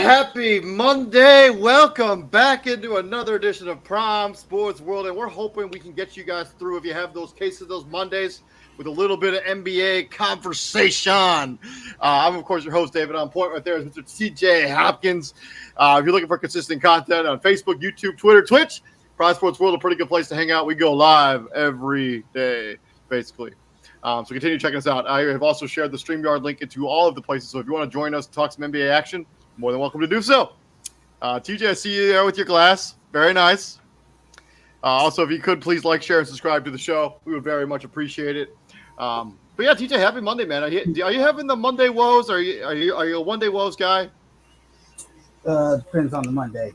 Happy Monday. Welcome back into another edition of Prime Sports World. And we're hoping we can get you guys through, if you have those cases, those Mondays, with a little bit of NBA conversation. I'm, of course, your host, David. On point right there is Mr. TJ Hopkins. If you're looking for consistent content on Facebook, YouTube, Twitter, Twitch, Prime Sports World, a pretty good place to hang out. We go live every day, basically. So continue checking us out. I have also shared the StreamYard link into all of the places. So if you want to join us, talk some NBA action, more than welcome to do so. TJ, I see you there with your glass. Very nice. Also, if you could, please like, share, and subscribe to the show. We would very much appreciate it. But yeah, TJ, happy Monday, man. Are you having the Monday woes? Are you a one day woes guy? Depends on the Monday.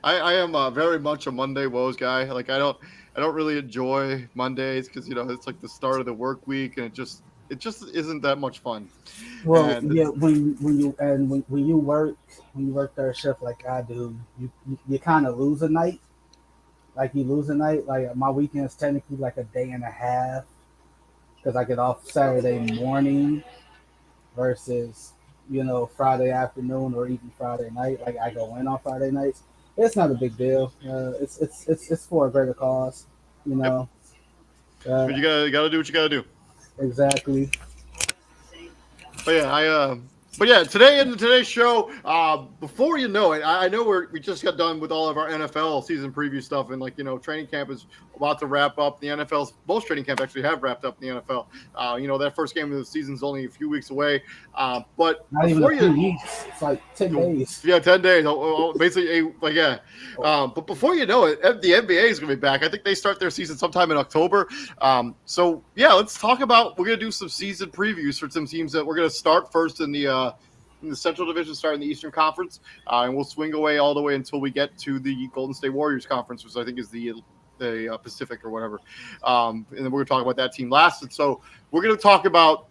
I am very much a Monday woes guy. Like I don't really enjoy Mondays because it's like the start of the work week and it just isn't that much fun. Well, yeah, when you work third shift like I do, you kind of lose a night. Like you lose a night. Like my weekend is technically like a day and a half because I get off Saturday morning versus Friday afternoon or even Friday night. Like I go in on Friday nights. It's not a big deal. It's for a greater cause. But you gotta do what you gotta do. Exactly. But yeah, But yeah, today in today's show, before you know it, I know we just got done with all of our NFL season preview stuff, and training camp is about to wrap up. The NFL's most training camp actually have wrapped up in the NFL. That first game of the season is only a few weeks away. But Not even before a few weeks. It's like 10 days. Yeah, 10 days. Basically, yeah. But before you know it, the NBA is going to be back. I think they start their season sometime in October. So yeah, let's talk about. We're going to do some season previews for some teams that we're going to start first in the Central Division, start in the Eastern Conference, and we'll swing away all the way until we get to the Golden State Warriors Conference, which I think is the Pacific or whatever. And then we're going to talk about that team last. And so we're going to talk about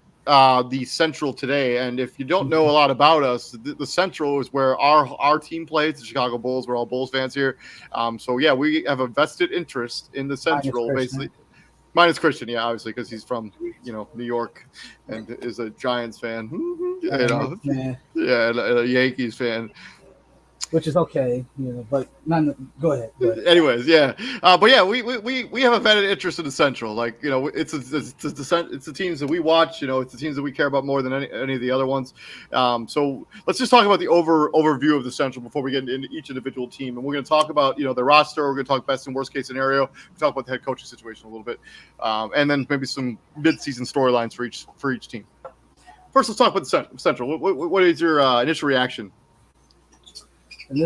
the Central today. And if you don't know a lot about us, the Central is where our team plays, the Chicago Bulls. We're all Bulls fans here. So yeah, we have a vested interest in the Central, basically. Minus Christian, yeah, obviously, because he's from New York and is a Giants fan. And a Yankees fan. Which is okay, but go ahead. Anyways, yeah, but yeah, we have a vetted interest in the Central. It's the teams that we watch. It's the teams that we care about more than any of the other ones. So let's just talk about the overview of the Central before we get into each individual team. And we're going to talk about the roster. We're going to talk best and worst case scenario. We'll talk about the head coaching situation a little bit, and then maybe some mid-season storylines for each team. First, let's talk about the Central. What is your initial reaction? And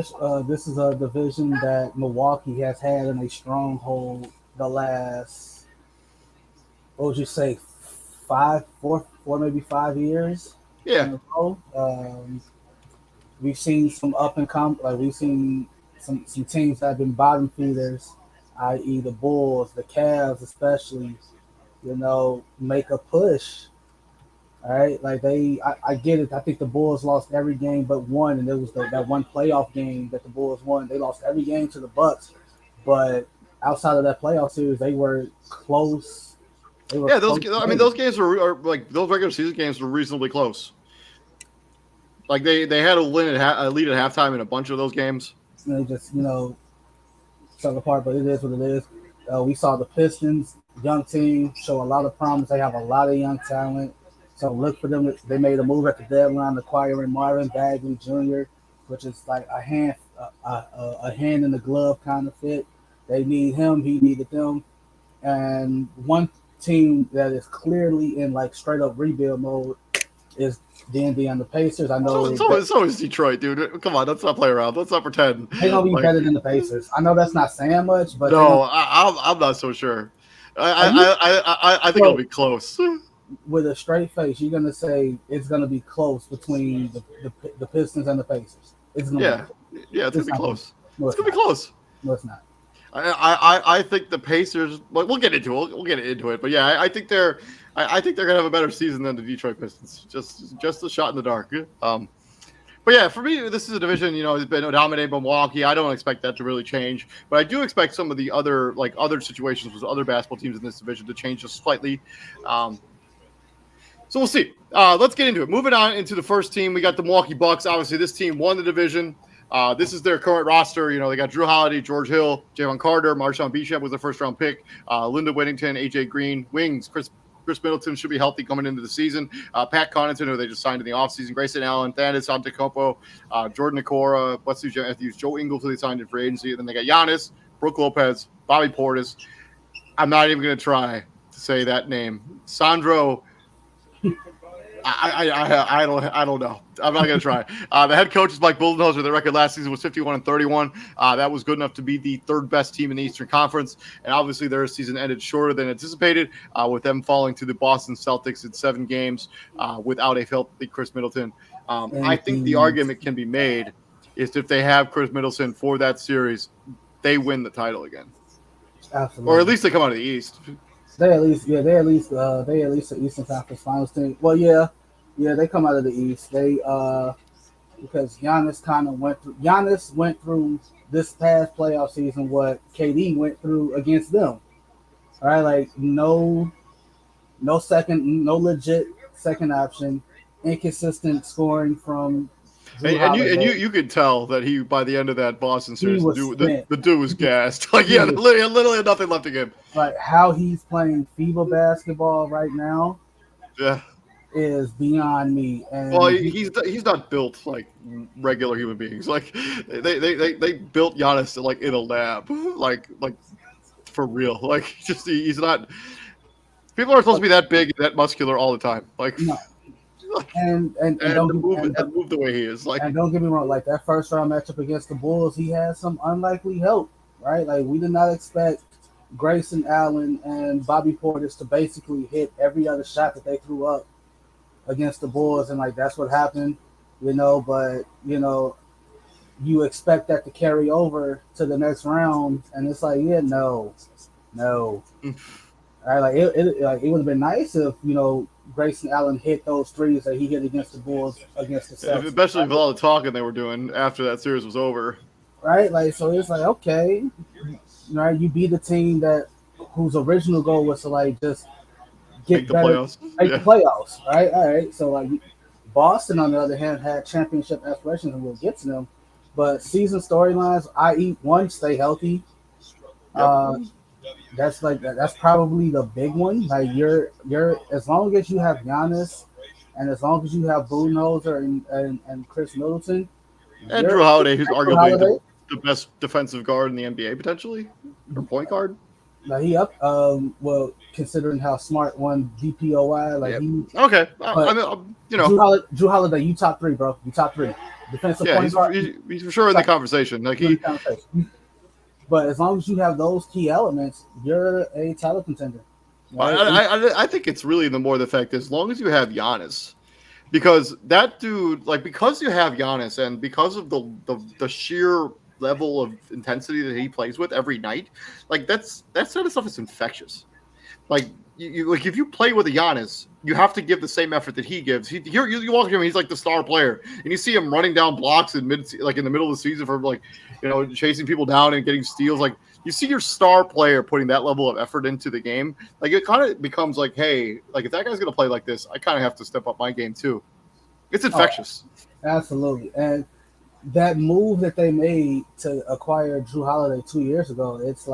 this is a division that Milwaukee has had in a stronghold the last, what would you say, 4 maybe 5 years. Yeah. We've seen some up and come, we've seen some teams that have been bottom feeders, i.e. the Bulls, the Cavs especially, make a push. All right, I get it. I think the Bulls lost every game but one, and it was that one playoff game that the Bulls won. They lost every game to the Bucks, but outside of that playoff series, they were close. Those games were those regular season games were reasonably close. They had a lead at halftime in a bunch of those games. And they just fell apart, but it is what it is. We saw the Pistons, young team, show a lot of promise. They have a lot of young talent. So look for them. They made a move at the deadline, acquiring Marvin Bagley Jr., which is like a hand in the glove kind of fit. They need him. He needed them. And one team that is clearly in straight up rebuild mode is the Indiana Pacers. I know it's always Detroit, dude. Come on, let's not play around. Let's not pretend. They're gonna be better than the Pacers. I know that's not saying much, but no, I'm not so sure. I think it'll be close. With a straight face, you're gonna say it's gonna be close between the Pistons and the Pacers. It's gonna be close. It's gonna be close. No, it's not. I think the Pacers. We'll get into it. We'll get into it. But yeah, I think they're gonna have a better season than the Detroit Pistons. Just a shot in the dark. But yeah, for me, this is a division. It's been dominated by Milwaukee. I don't expect that to really change, but I do expect some of the other situations with other basketball teams in this division to change just slightly. So we'll see. Let's get into it. Moving on into the first team, we got the Milwaukee Bucks. Obviously, this team won the division. This is their current roster. They got Drew Holiday, George Hill, Javon Carter, Marshawn Bishop was their first-round pick, Linda Whittington, AJ Green, wings. Chris Middleton should be healthy coming into the season. Pat Connaughton, who they just signed in the offseason, Grayson Allen, Thaddeus Antetokounmpo, Jordan Okoro, Wesley Matthews, Joe Ingles, who they signed in free agency. And then they got Giannis, Brook Lopez, Bobby Portis. I'm not even going to try to say that name. Sandro. I don't know. I'm not going to try. The head coach is Mike Budenholzer. Their record last season was 51-31. That was good enough to be the third best team in the Eastern Conference. And obviously their season ended shorter than anticipated, with them falling to the Boston Celtics in 7 games without a healthy Chris Middleton. I think the argument can be made is if they have Chris Middleton for that series, they win the title again. Absolutely. Or at least they come out of the East. They at least the Eastern Conference Finals team. Well, yeah, they come out of the East. They because Giannis went through this past playoff season what KD went through against them. All right, no legit second option, inconsistent scoring from. And you could tell that he, by the end of that Boston series, the dude was gassed. Literally had nothing left to give. How he's playing FIBA basketball right now. Yeah. is beyond me. Well, And he's not built like regular human beings. Like they built Giannis like in a lab, like for real. Like just he's not. People are supposed to be that big, that muscular all the time. Like, no, like and and don't to get, move the way he is. Like, and don't get me wrong, like that first round matchup against the Bulls, he had some unlikely help, right? Like we did not expect Grayson Allen and Bobby Portis to basically hit every other shot that they threw up against the Bulls, and like that's what happened, you know. But you know, you expect that to carry over to the next round, and it's like, yeah, no. Right, like it would have been nice if Grayson Allen hit those threes that he hit against the Bulls against the Celtics, especially with all the talking they were doing after that series was over. right? Like so, it's like okay, right? You beat the team that whose original goal was to like just Make get the better, playoffs. make the Yeah. playoffs, right? All right. So like Boston, on the other hand, had championship aspirations, and we'll get to them. But season storylines, i.e., one, stay healthy. Yep. That's probably the big one. Like you're as long as you have Giannis, and as long as you have Budenholzer and Chris Middleton, And you're Drew Holiday, who's arguably Holiday. the best defensive guard in the NBA potentially, or point guard. Like he up. Well, considering how smart one DPOY, like Yep. he. Okay. But I mean, you know. Drew Holiday, you top three, bro. You top three. Defensive Yeah, point guard. he's for sure in the conversation. Like he, But as long as you have those key elements, you're a title contender. Right? I think it's really the more the fact as long as you have Giannis, because that dude, like because you have Giannis and because of the sheer level of intensity that he plays with every night, like that sort of stuff is infectious. Like you like if you play with a Giannis, you have to give the same effort that he gives. You walk him, he's like the star player, and you see him running down blocks in like in the middle of the season for like chasing people down and getting steals. Like you see your star player putting that level of effort into the game, like it kind of becomes like, hey, like if that guy's gonna play like this, I kind of have to step up my game too. It's infectious. Oh, absolutely, and that move that they made to acquire Drew Holiday 2 years ago, it was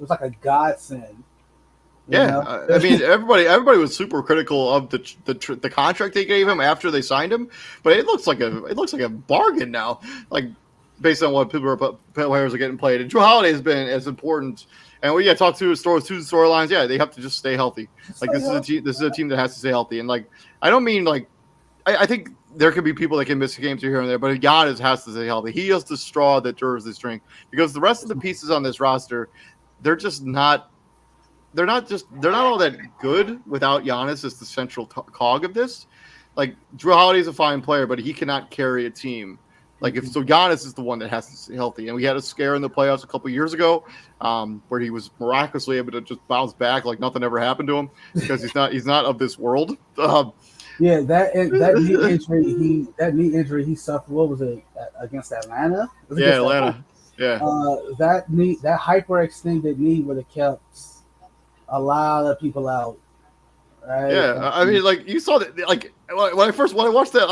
like a godsend. Yeah, I mean everybody was super critical of the contract they gave him after they signed him, but it looks like a bargain now, like based on what players are getting played. And Drew Holiday has been as important. And we talk to the storylines. Yeah, they have to just stay healthy. Like this is a team that has to stay healthy. And like I don't mean like I think there could be people that can miss games here and there, but Giannis has to stay healthy. He is the straw that stirs the drink because the rest of the pieces on this roster, they're just not. They're not all that good without Giannis as the central cog of this. Like Drew Holiday is a fine player, but he cannot carry a team. Like Giannis is the one that has to stay healthy. And we had a scare in the playoffs a couple of years ago, where he was miraculously able to just bounce back like nothing ever happened to him because he's not of this world. Yeah, that knee injury he suffered. What was it against Atlanta? Atlanta. Yeah. That hyperextended knee would have kept a lot of people out. Right? Yeah, I mean, like you saw that. Like when I watched that,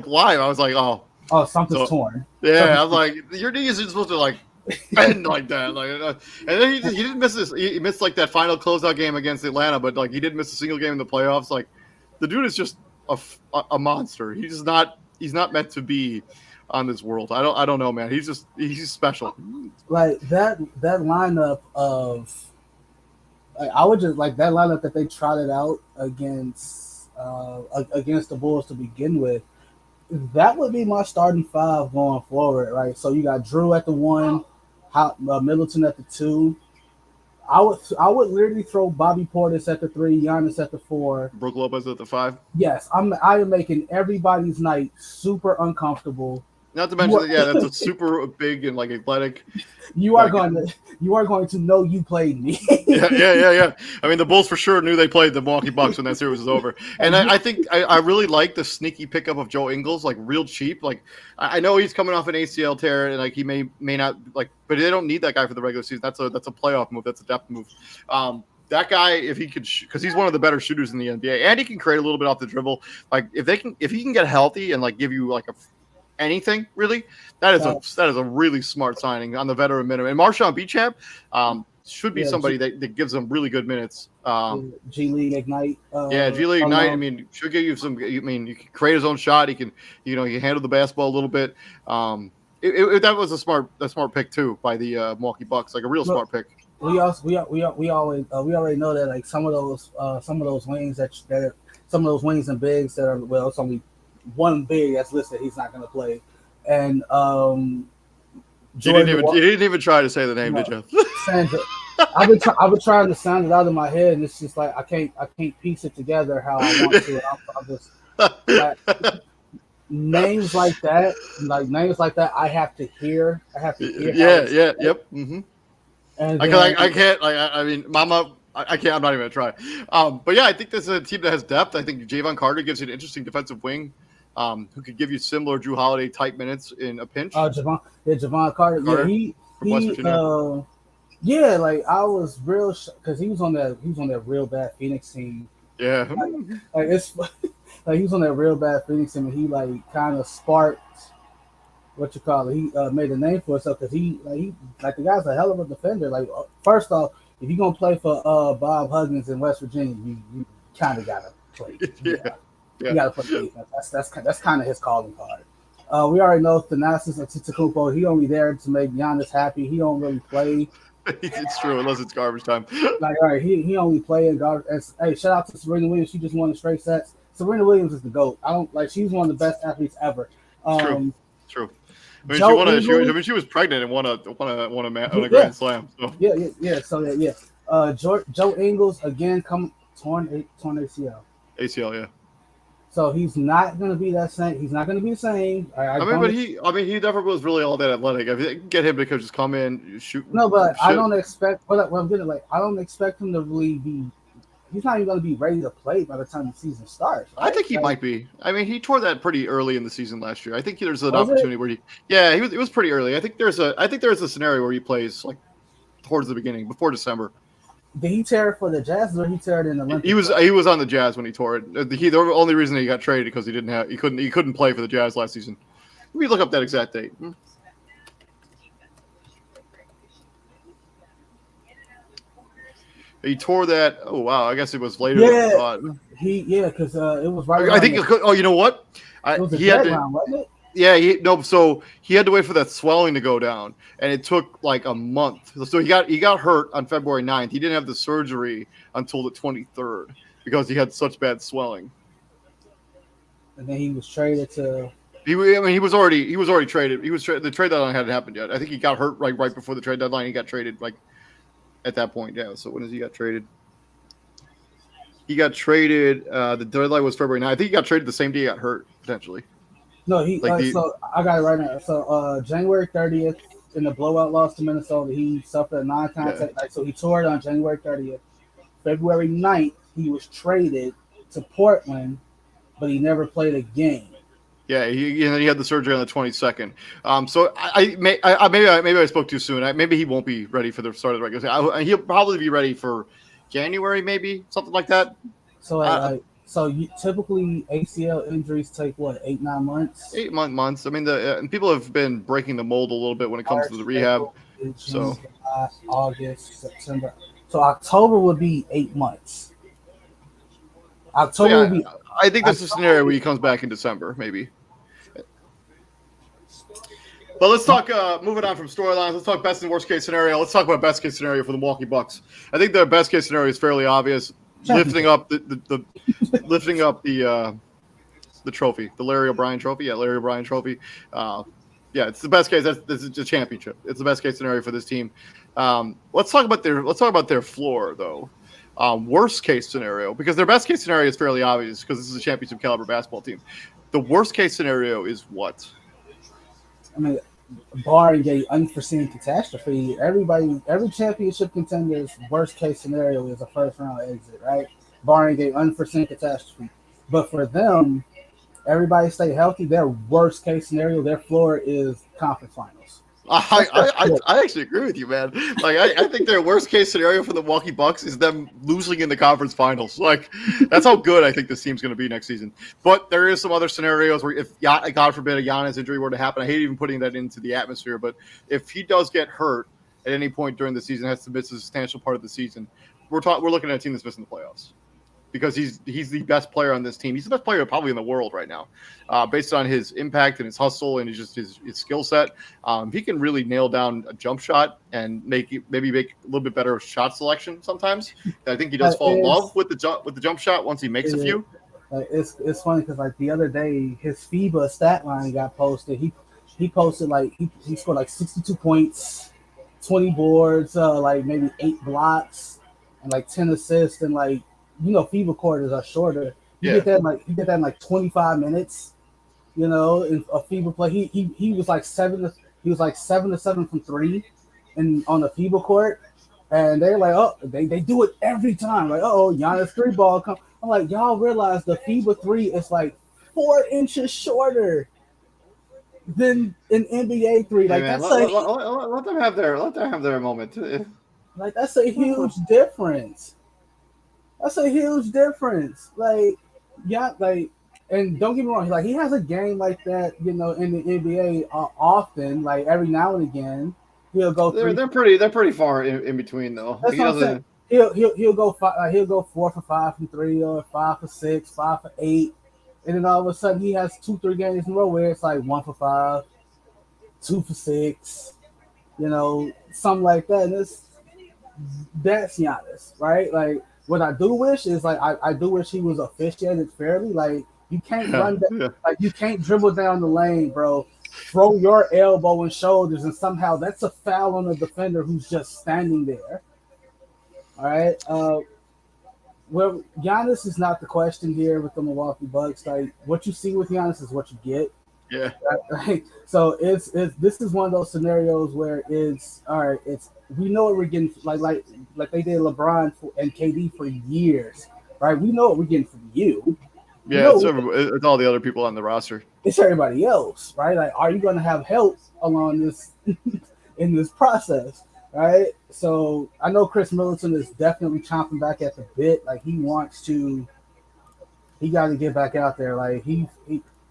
live, I was like, oh, something's torn. Yeah, I was like, your knee isn't supposed to like bend like that. Like, and then he didn't miss this. He missed like that final closeout game against Atlanta, but like he didn't miss a single game in the playoffs. Like the dude is just a monster. He's not meant to be on this world. I don't know, man. He's special. Like that lineup of. I would just like that lineup that they trotted out against the Bulls to begin with. That would be my starting five going forward, right? So you got Drew at the 1, Middleton at the 2. I would literally throw Bobby Portis at the 3, Giannis at the 4, Brook Lopez at the 5. Yes, I am making everybody's night super uncomfortable. Not to mention that's a super big and like athletic. You are going to know you played me. Yeah. I mean, the Bulls for sure knew they played the Milwaukee Bucks when that series was over. And I think I really like the sneaky pickup of Joe Ingles, like real cheap. Like I know he's coming off an ACL tear, and like he may not like, but they don't need that guy for the regular season. That's a playoff move. That's a depth move. That guy, if he could, because he's one of the better shooters in the NBA, and he can create a little bit off the dribble. Like if he can get healthy and like give you like anything really, that is a really smart signing on the veteran minimum. And Marshawn Beauchamp, should be Yeah, somebody that gives them really good minutes. G League Ignite. G League Ignite. I mean, should give you some. I mean, you can create his own shot. He can, he can handle the basketball a little bit. That was a smart pick too by the Milwaukee Bucks, like a real smart pick. We already know that like some of those wings some of those wings and bigs that are, well, it's only one big that's listed. He's not going to play, and you didn't even try to say the name, did you? Sandra. I've been trying to sound it out in my head, and it's just like I can't piece it together how I want to. I'm just like, names like that, I have to hear. Yeah. Yep. Mm-hmm. And I can't. I mean, Mama, I can't. I'm not even gonna try. But yeah, I think this is a team that has depth. I think Javon Carter gives you an interesting defensive wing, who could give you similar Drew Holiday type minutes in a pinch. Javon Carter. Yeah, he yeah, like I was real because he was on that real bad Phoenix team. Yeah, like it's like he was on that real bad Phoenix team, and he like kind of sparked what you call it. He made a name for himself because he the guy's a hell of a defender. Like first off, if you're gonna play for Bob Huggins in West Virginia, you kind of gotta play. You gotta play defense. That's kind of his calling card. We already know Thanasis Antetokounmpo. He only there to make Giannis happy. He don't really play. It's true, unless it's garbage time. Like, all right, he only played in garbage. Hey, shout out to Serena Williams. She just won the straight sets. Serena Williams is the GOAT. She's one of the best athletes ever. True. I mean, she was pregnant and won a Grand Slam. So. Yeah. So Joe Ingles again torn ACL. ACL, yeah. So he's not going to be that same. He's not going to be the same. He never was really all that athletic. I mean, get him to just come in, shoot. No, but I don't expect. What I'm getting I don't expect him to really be. He's not even going to be ready to play by the time the season starts. Right? I think he might be. I mean, he tore that pretty early in the season last year. I think there's an opportunity where it was pretty early. I think there's a scenario where he plays like towards the beginning, before December. Did he tear it for the Jazz or he tear it in the Olympics? He was on the Jazz when he tore it. The only reason he got traded because he couldn't play for the Jazz last season. Let me look up that exact date. He tore that. Oh wow! I guess it was later than I thought. Because it was right. I think. You know what? It was deadline, wasn't it? Yeah, so he had to wait for that swelling to go down, and it took like a month. So he got hurt on February 9th. He didn't have the surgery until the 23rd because he had such bad swelling. And then he was traded to. He was already traded. The trade deadline hadn't happened yet. I think he got hurt right before the trade deadline. He got traded like at that point. Yeah. So when does he got traded? He got traded. The deadline was February 9th. I think he got traded the same day he got hurt potentially. No, so I got it right now. So January 30th in the blowout loss to Minnesota, he suffered a non-contact. Yeah. So he tore it on January 30th. February 9th, he was traded to Portland, but he never played a game. Yeah, he had the surgery on the 22nd. So maybe I spoke too soon. Maybe he won't be ready for the start of the regular season. He'll probably be ready for January, maybe something like that. So typically ACL injuries take 8-9 months? 8 months. I mean, and people have been breaking the mold a little bit when it comes to the rehab. June, July, August, September. So October would be 8 months. Would be. I think that's a scenario where he comes back in December, maybe. But let's talk. Moving on from storylines, let's talk best and worst case scenario. Let's talk about best case scenario for the Milwaukee Bucks. I think their best case scenario is fairly obvious. Lifting up the trophy, the Larry O'Brien trophy. Yeah, Larry O'Brien trophy. It's the best case. This is a championship. It's the best case scenario for this team. Let's talk about their floor though. Worst case scenario, because their best case scenario is fairly obvious because this is a championship caliber basketball team. The worst case scenario is what? I mean, barring a unforeseen catastrophe, every championship contender's worst case scenario is a first round exit, right? Barring a unforeseen catastrophe. But for them, everybody stay healthy. Their worst case scenario, their floor is conference finals. I actually agree with you, man. Like I think their worst case scenario for the Milwaukee Bucks is them losing in the conference finals. Like that's how good I think this team's going to be next season. But there is some other scenarios where if God forbid a Giannis injury were to happen, I hate even putting that into the atmosphere. But if he does get hurt at any point during the season has to miss a substantial part of the season, we're looking at a team that's missing the playoffs. Because he's the best player on this team. He's the best player probably in the world right now, based on his impact and his hustle and his skill set. He can really nail down a jump shot and maybe make a little bit better shot selection sometimes. I think he does fall in love with the jump shot once he makes a few. It's funny because like the other day his FIBA stat line got posted. He posted like he scored like 62 points, 20 boards, like maybe 8 blocks, and like 10 assists, and like. FIBA quarters are shorter. You get that in like 25 minutes. In a FIBA play, he was like 7 to 7 from 3, and on the FIBA court, and they're like, oh, they do it every time. Like, Giannis 3 ball come. I'm like, y'all realize the FIBA 3 is like 4 inches shorter than an NBA 3. Like, hey, man, let them have their moment. Like, that's a huge difference. That's a huge difference. Like, yeah, like, and don't get me wrong, like he has a game like that, in the NBA often, like every now and again, he'll go. They're pretty far in between though. That's what I'm saying. He'll go 4 for 5 from 3, or 5 for 6, 5 for 8, and then all of a sudden he has 2-3 games in a row where it's like 1 for 5, 2 for 6, something like that. And that's Giannis, right? Like. What I do wish is like I do wish he was officiated fairly. Like you can't run that, like you can't dribble down the lane, bro. Throw your elbow and shoulders, and somehow that's a foul on the defender who's just standing there. All right. Well, Giannis is not the question here with the Milwaukee Bucks. Like what you see with Giannis is what you get. Yeah. Right? So this is one of those scenarios where it's all right. We know what we're getting, like they did LeBron and KD for years, right? We know what we're getting from you. Yeah, it's all the other people on the roster. It's everybody else, right? Like, are you going to have help along this in this process, right? So I know Chris Middleton is definitely chomping back at the bit. Like he got to get back out there. Like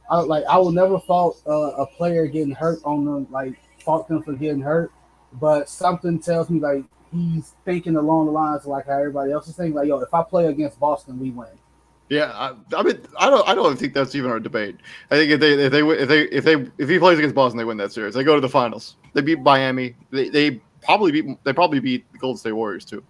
I will never fault a player getting hurt on them, like fault them for getting hurt. But something tells me like he's thinking along the lines of like how everybody else is thinking. Like, if I play against Boston, we win. Yeah, I mean, I don't think that's even a debate. I think if he plays against Boston, they win that series. They go to the finals. They beat Miami. They probably beat the Golden State Warriors too.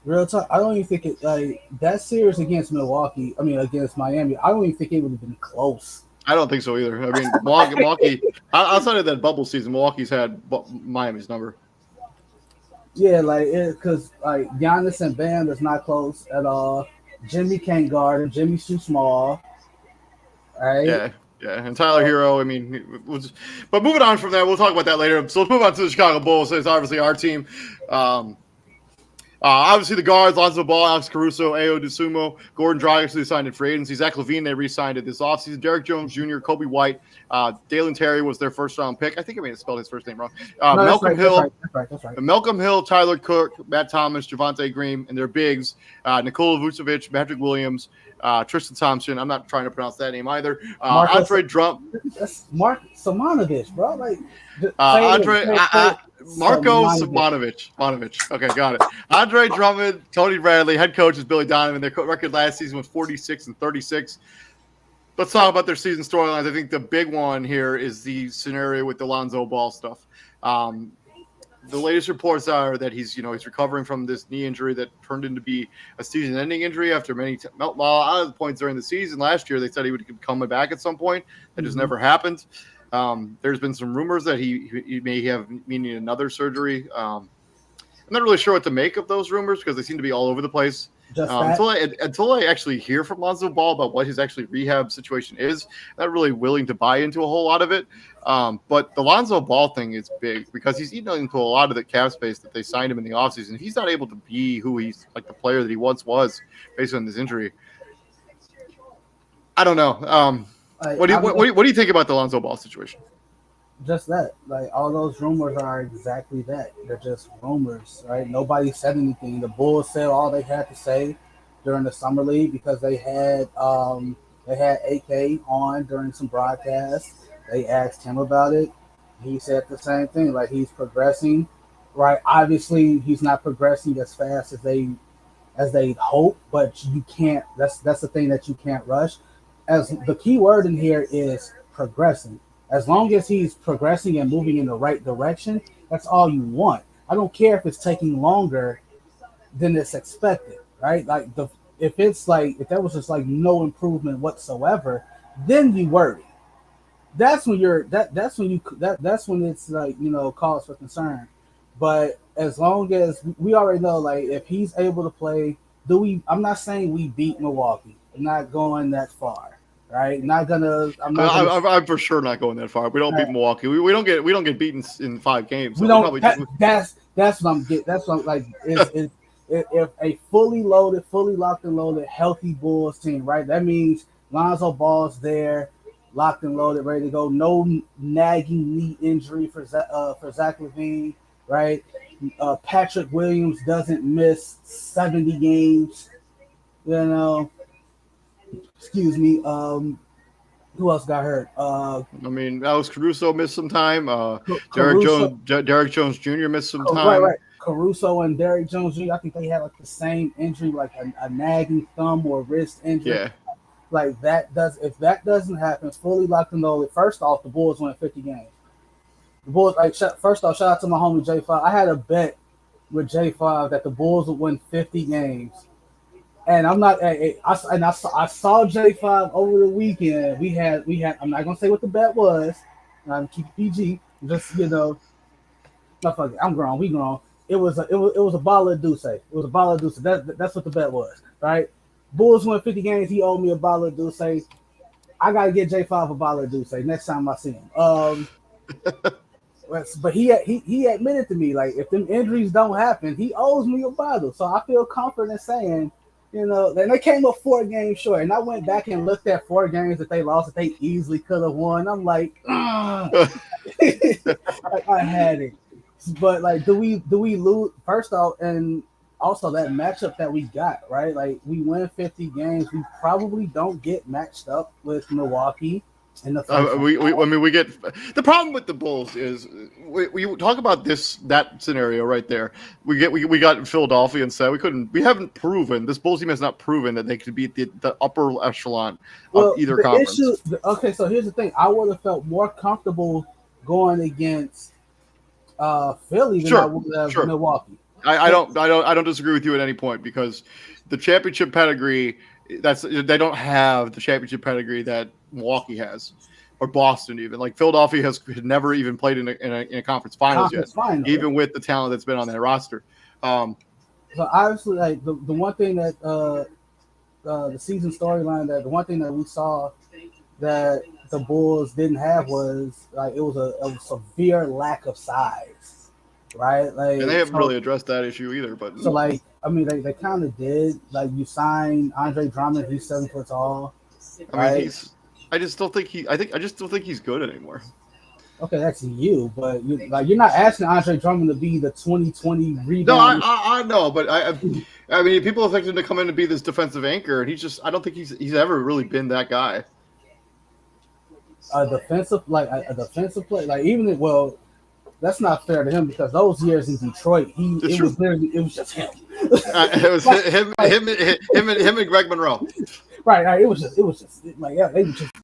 Real talk, I don't even think it like that series against Milwaukee. I mean, against Miami. I don't even think it would have been close. I don't think so either. I mean, Milwaukee outside of that bubble season, Milwaukee's had Miami's number. Yeah, like because like Giannis and Bam is not close at all. Jimmy can't guard him. Jimmy's too small. Right? Yeah, and Tyler Hero. I mean, but moving on from that, we'll talk about that later. So let's move on to the Chicago Bulls. It's obviously our team. Obviously, the guards, Lonzo Ball, Alex Caruso, Ayo Dosunmu, Gordon Dragic, they signed in free agency. Zach LaVine, they re-signed it this offseason. Derek Jones Jr., Kobe White, Dalen Terry was their first-round pick. I think I may have spelled his first name wrong. Malcolm Hill, that's right. Malcolm Hill, Tyler Cook, Matt Thomas, Javonte Green, and their bigs, Nikola Vucevic, Patrick Williams, Tristan Thompson. I'm not trying to pronounce that name either. Andre Drummond. That's Mark Simonovich, bro. Like Marko Simonovic. Okay, got it. Andre Drummond, Tony Bradley, head coach is Billy Donovan. Their record last season was 46-36. Let's talk about their season storylines. I think the big one here is the scenario with the Lonzo Ball stuff. The latest reports are that he's recovering from this knee injury that turned into be a season-ending injury after many points during the season. Last year, they said he would come back at some point. That just never happened. There's been some rumors that he may have needing another surgery. I'm not really sure what to make of those rumors because they seem to be all over the place. Until I actually hear from Lonzo Ball about what his actually rehab situation is, I'm not really willing to buy into a whole lot of it. But the Lonzo Ball thing is big because he's eaten into a lot of the cap space that they signed him in the offseason. If he's not able to be who he's like the player that he once was based on this injury, I don't know. What do you think about the Lonzo Ball situation? Just that, like all those rumors are exactly that. They're just rumors, right? Nobody said anything. The Bulls said all they had to say during the summer league because they had AK on during some broadcasts. They asked him about it. He said the same thing, like he's progressing. right? Obviously, he's not progressing as fast as they hope, but you can't. That's the thing that you can't rush. As the key word in here is progressing. As long as he's progressing and moving in the right direction, that's all you want. I don't care if it's taking longer than it's expected, right? Like the if it's like if there was just like no improvement whatsoever, then you worry. That's when that's when that's when it's like cause for concern. But as long as we already know, like if he's able to play, do we? I'm not saying we beat Milwaukee. I'm not going that far, right? Not gonna. I'm not gonna. I'm for sure not going that far. We don't beat Milwaukee. We don't get beaten in 5 games. So We we don't. probably just, That's what I'm getting. That's what I'm like. Is if a fully loaded, fully locked and loaded, healthy Bulls team, right? That means Lonzo Ball's there, locked and loaded, ready to go. No nagging knee injury for Zach LaVine, right? Patrick Williams doesn't miss 70 games. You know, excuse me. Who else got hurt? I mean, Alex Caruso missed some time. Caruso, Derek Jones Jr. missed some right, time. right. Caruso and Derrick Jones Jr. I think they had like the same injury, like a nagging thumb or wrist injury. Yeah. Like that does if that doesn't happen, fully locked and loaded. First off, the Bulls win 50 games. The Bulls, like first off, shout out to my homie J5. I had a bet with J5 that the Bulls would win 50 games. And I'm not. I saw J5 over the weekend. We had. I'm not gonna say what the bet was. I'm keep it PG. Just no fuck it. I'm grown. We grown. It was a bottle of Douce. It was a bottle of Douce. That's what the bet was, right? Bulls win 50 games. He owed me a bottle of Douce. I gotta get J5 a bottle of Douce next time I see him. But he admitted to me like if them injuries don't happen, he owes me a bottle. So I feel confident saying. And they came up 4 games short, and I went back and looked at 4 games that they lost that they easily could have won. I'm like, like I had it, but like, do we lose first off, and also that matchup that we got right? Like, we win 50 games, we probably don't get matched up with Milwaukee. In the we get the problem with the Bulls is we talk about that scenario right there. We got Philadelphia and said we haven't proven this Bulls team has not proven that they could beat the upper echelon of either conference. Okay, so here's the thing: I would have felt more comfortable going against Philly than I would have Milwaukee. I don't disagree with you at any point because the championship pedigree. They don't have the championship pedigree that Milwaukee has, or Boston even. Like Philadelphia had never even played in a conference finals yet, even with the talent that's been on that roster. So obviously, like the one thing that the season storyline the one thing that we saw that the Bulls didn't have was like it was a severe lack of size. Right, like, and they haven't really addressed that issue either. But so, like, I mean, they kind of did. Like, you signed Andre Drummond; he's 7 foot tall. Right? I mean, I just don't think he's good anymore. Okay, that's you, but you're not asking Andre Drummond to be the 2020 rebound. No, I know, but I mean, people expect him to come in and be this defensive anchor, and I don't think he's ever really been that guy. A defensive play, like that's not fair to him because those years in Detroit, it was just him. It was him and Greg Monroe. Right. It was just like they were just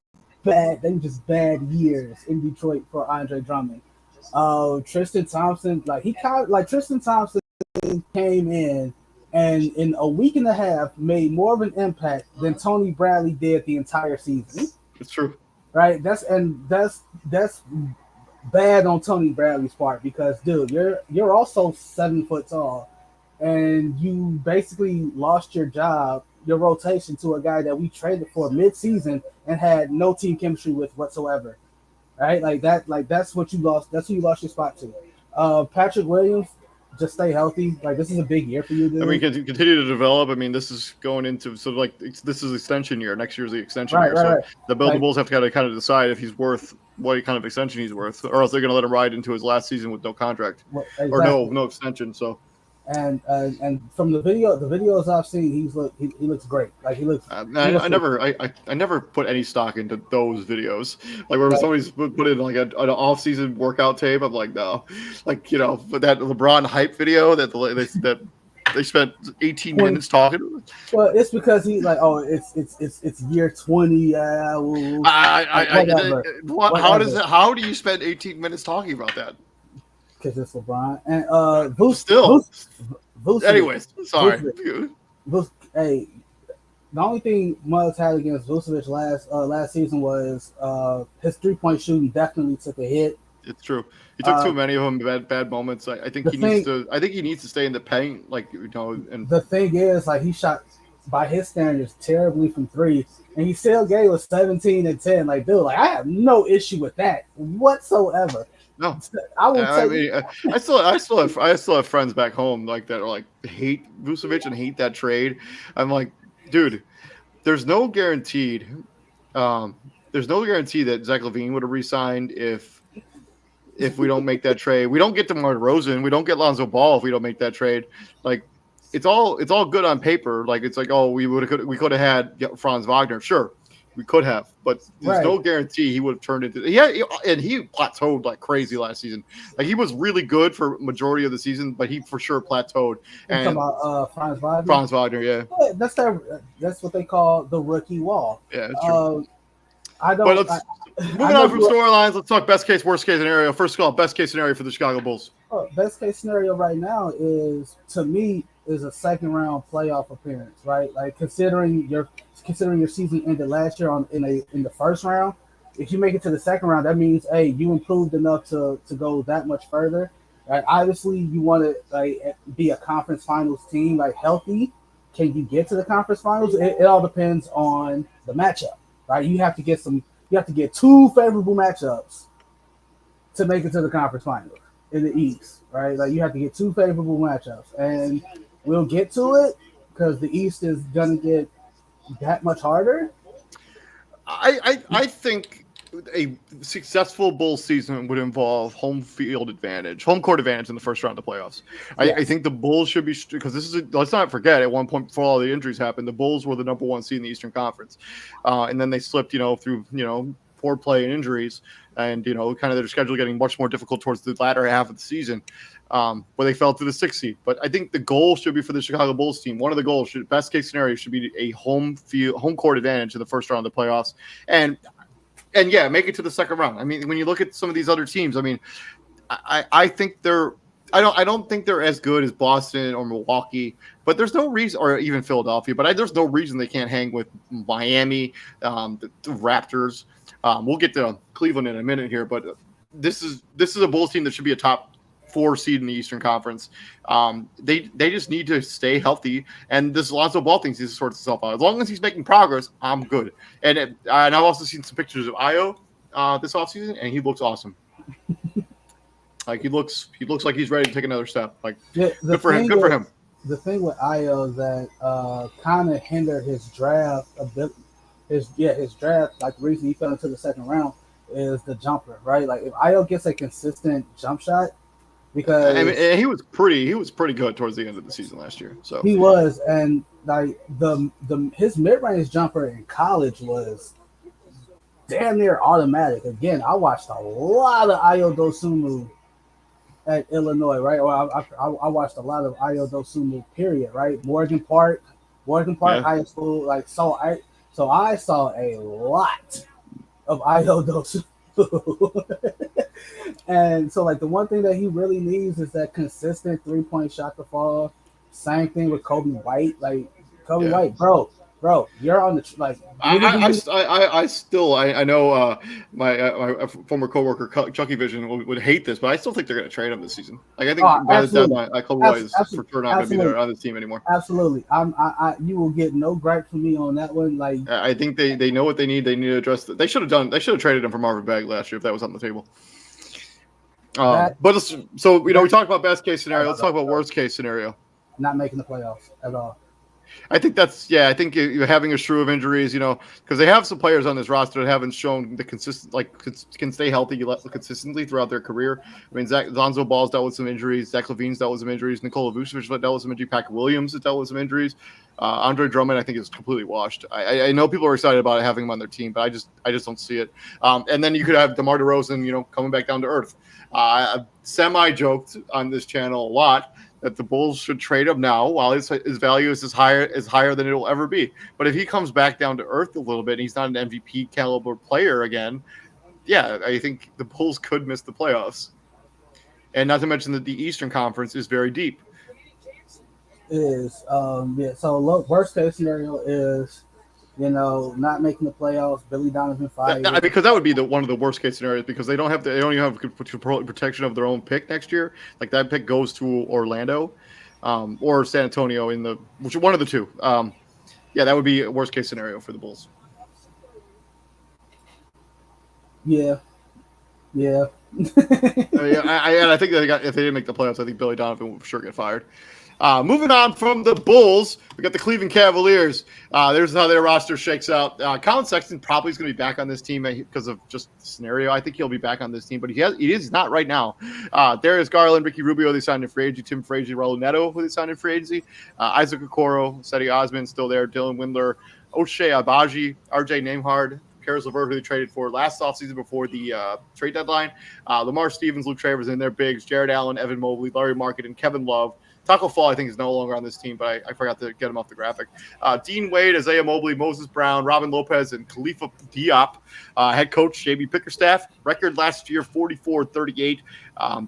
bad. They were just bad years in Detroit for Andre Drummond. Tristan Thompson, Tristan Thompson came in and in a week and a half made more of an impact than Tony Bradley did the entire season. It's true. Right. That's bad on Tony Bradley's part because, dude, you're also 7 foot tall, and you basically lost your rotation to a guy that we traded for mid-season and had no team chemistry with whatsoever, right? That's what you lost. That's who you lost your spot to. Patrick Williams, just stay healthy. Like, this is a big year for you, dude. I mean, continue to develop. I mean, this is going into this is extension year. Next year's the extension year. So the Bulls have to kind of decide if he's worth what kind of extension he's worth, or else they're going to let him ride into his last season with no contract or no extension. So And from the videos I've seen, he looks great. Like he looks I never put any stock into those videos. Like where like, somebody's put in like an off-season workout tape. I'm like, no, like but that LeBron hype video that they spent 18 20. minutes talking. Well, it's because he like, oh, it's year 20. Whatever, whatever. How do you spend 18 minutes talking about that? Because it's LeBron and Still. Vucevic. Anyways, sorry. Hey, the only thing Muggs had against Vucevic last season was his 3-point shooting definitely took a hit. It's true. He took too many of them bad moments. I think he needs to stay in the paint, like And the thing is, like he shot by his standards terribly from three, and he still gave us 17 and 10. Like, dude, like I have no issue with that whatsoever. No, I will tell you. I still have friends back home like that are like hate Vucevic and hate that trade. I'm like, dude, there's no guaranteed that Zach LaVine would have re-signed if we don't make that trade. We don't get DeMar DeRozan. We don't get Lonzo Ball if we don't make that trade. Like, it's all good on paper. Like, it's like, oh, we could have had Franz Wagner. Sure, we could have, but there's no guarantee he would have turned into. And he plateaued like crazy last season. Like, he was really good for majority of the season, but he for sure plateaued. And about Franz Wagner. Franz Wagner, yeah. That's what they call the rookie wall. Yeah, that's true. Moving on from storylines, let's talk best case, worst case scenario. First of all, best case scenario for the Chicago Bulls. Best case scenario right now is, to me, is a second round playoff appearance, right? Like considering your season ended last year in the first round. If you make it to the second round, that means you improved enough to go that much further. Right? Obviously, you want to be a conference finals team, like healthy. Can you get to the conference finals? It all depends on the matchup, right? You have to get two favorable matchups to make it to the conference finals in the East, right? Like you have to get two favorable matchups, and we'll get to it because the East is gonna get that much harder. I think a successful Bulls season would involve home court advantage in the first round of the playoffs. Yes. I think the Bulls should be, because let's not forget, at one point before all the injuries happened, the Bulls were the number one seed in the Eastern Conference, and then they slipped, through poor play and injuries, and kind of their schedule getting much more difficult towards the latter half of the season, where they fell to the 6th seed. But I think the goal should be for the Chicago Bulls team. One of the goals best case scenario should be a home court advantage in the first round of the playoffs, and yeah, make it to the second round. I mean, when you look at some of these other teams, I mean, I think I don't think they're as good as Boston or Milwaukee, but there's no reason, or even Philadelphia, but there's no reason they can't hang with Miami, the Raptors. We'll get to Cleveland in a minute here, but this is a Bulls team that should be a top 4 seed in the Eastern Conference. They just need to stay healthy, and this Lonzo Ball thing needs to sort itself out. As long as he's making progress, I'm good. And I've also seen some pictures of Io this offseason, and he looks awesome. Like he looks like he's ready to take another step. Like good for him. Good for him. The thing with Io that kind of hindered his draft a bit. His draft, like the reason he fell into the second round is the jumper, right? Like if Io gets a consistent jump shot, because I mean, he was pretty good towards the end of the season last year. So he was, and like his mid-range jumper in college was damn near automatic. Again, I watched a lot of Io Dosunmu at Illinois, right? Or I watched a lot of Io Dosunmu, period, right? Morgan Park High School, like So I saw a lot of Io Dosunmu. And so, like, the one thing that he really needs is that consistent 3-point shot to fall. Same thing with Kobe White. Like, White, bro, you're on the like. I know my former coworker Chucky Vision would hate this, but I still think they're going to trade him this season. Like I think by the deadline, Kobe White is for sure not going to be there on the team anymore. Absolutely, you will get no gripe from me on that one. Like I think they know what they need. They need to address that. They should have traded him for Marvin Bagley last year if that was on the table. But we talked about best case scenario. Let's talk about worst case scenario. Not making the playoffs at all. I think that's I think you're having a shrew of injuries, because they have some players on this roster that haven't shown the consistent can stay healthy consistently throughout their career. I mean, Lonzo Ball's dealt with some injuries, Zach LaVine's dealt with some injuries, Nikola Vucevic dealt with some injuries, Patrick Williams has dealt with some injuries. Andre Drummond, I think, is completely washed. I know people are excited about having him on their team, but I just don't see it. And then you could have DeMar DeRozan, coming back down to earth. I semi-joked on this channel a lot that the Bulls should trade him now while his value is higher than it will ever be. But if he comes back down to earth a little bit and he's not an MVP caliber player again, I think the Bulls could miss the playoffs. And not to mention that the Eastern Conference is very deep. So look, worst case scenario is not making the playoffs. Billy Donovan fired. Because that would be one of the worst case scenarios, because they don't even have protection of their own pick next year. Like, that pick goes to Orlando, or San Antonio one of the two. That would be a worst case scenario for the Bulls. Yeah. I think if they didn't make the playoffs, I think Billy Donovan would for sure get fired. Moving on from the Bulls, we got the Cleveland Cavaliers. There's how their roster shakes out. Colin Sexton probably is going to be back on this team because of just the scenario. I think he'll be back on this team, but he is not right now. Darius Garland, Ricky Rubio, they signed in free agency. Tim Frazier, Raul Neto, who they signed in free agency. Isaac Okoro, Cedi Osman still there. Dylan Windler, O'Shea Abaji, RJ Nembhard, Karis LeVert, who they traded for last offseason before the trade deadline. Lamar Stevens, Luke Travers in their bigs. Jared Allen, Evan Mobley, Larry Market, and Kevin Love. Taco Fall, I think, is no longer on this team, but I forgot to get him off the graphic. Dean Wade, Isaiah Mobley, Moses Brown, Robin Lopez, and Khalifa Diop. Head coach JB Pickerstaff. Record last year, 44-38.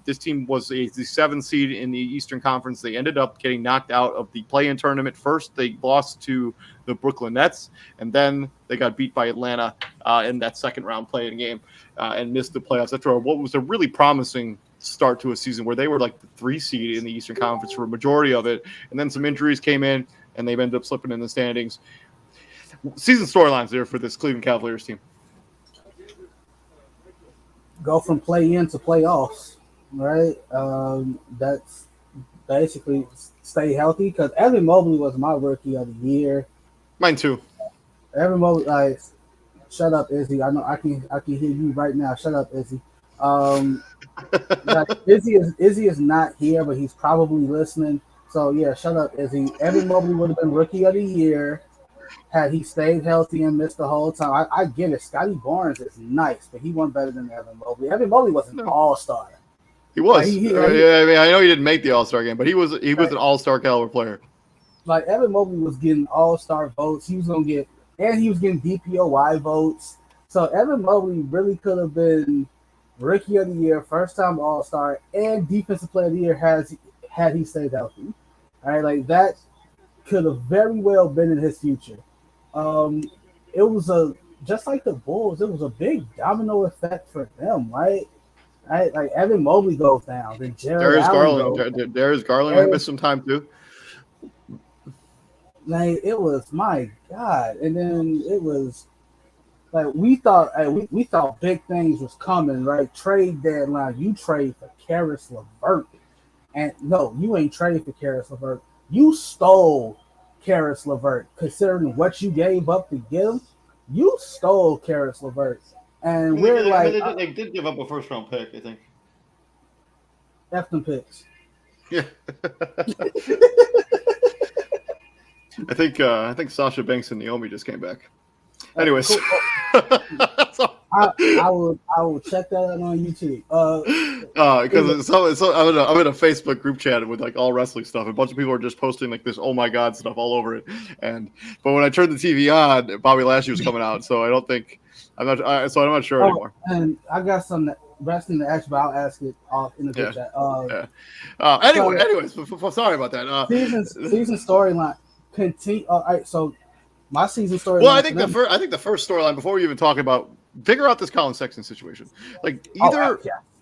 This team was the 7th seed in the Eastern Conference. They ended up getting knocked out of the play-in tournament. First, they lost to the Brooklyn Nets, and then they got beat by Atlanta in that second-round play-in game and missed the playoffs. After what was a really promising start to a season where they were like the 3 seed in the Eastern Conference for a majority of it, and then some injuries came in and they've ended up slipping in the standings. Season storylines there for this Cleveland Cavaliers team. Go from play-in to playoffs, right? That's basically stay healthy, because Evan Mobley was my rookie of the year. Mine too. Evan Mobley, shut up, Izzy. I know I can hear you right now. Shut up, Izzy. Izzy is not here, but he's probably listening. So yeah, shut up, Izzy. Evan Mobley would have been rookie of the year had he stayed healthy and missed the whole time. I get it. Scotty Barnes is nice, but he wasn't better than Evan Mobley. Evan Mobley was an all-star. He was. I mean, I know he didn't make the All-Star game, but he was an All-Star caliber player. Like, Evan Mobley was getting All-Star votes. He was getting DPOY votes. So Evan Mobley really could have been Rookie of the Year, first-time All-Star, and Defensive Player of the Year had he stayed healthy. All right, like, that could have very well been in his future. It was just like the Bulls, it was a big domino effect for them, right? Right, like Evan Mobley goes down, then Darius Garland missed some time too. Like, it was, my God, and then it was like we thought big things was coming, right? Trade deadline, you trade for Karis LeVert, and no, you ain't trade for Karis LeVert. You stole Karis LeVert, considering what you gave up to get him. You stole Karis LeVert. And they did give up a first round pick, I think. F them picks. Yeah. I think Sasha Banks and Naomi just came back. Anyways. Cool. I will check that out on YouTube. Because I'm in a Facebook group chat with like all wrestling stuff. A bunch of people are just posting like this "oh my god" stuff all over it. But when I turned the TV on, Bobby Lashley was coming out, so I'm not sure anymore. And I got some wrestling to ask, but I'll ask it off in the group chat. Anyways, sorry about that. Season storyline continue. All right, so my season storyline. Well, I think the first storyline, before we even talk about, figure out this Colin Sexton situation. Like,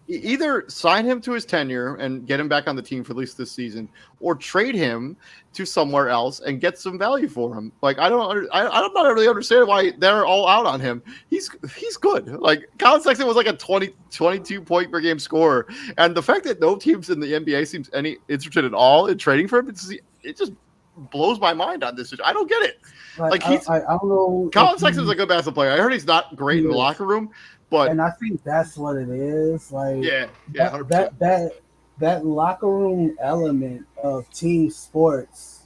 either sign him to his tenure and get him back on the team for at least this season, or trade him to somewhere else and get some value for him. Like, I'm not really understanding why they're all out on him. He's good. Like, Colin Sexton was like a 22 point per game scorer, and the fact that no teams in the NBA seems any interested at all in trading for him, it just blows my mind on this. I don't get it. Like I don't know. Colin Sexton's a good basketball player. I heard he's not great in the locker room, but and I think that's what it is. Like that locker room element of team sports.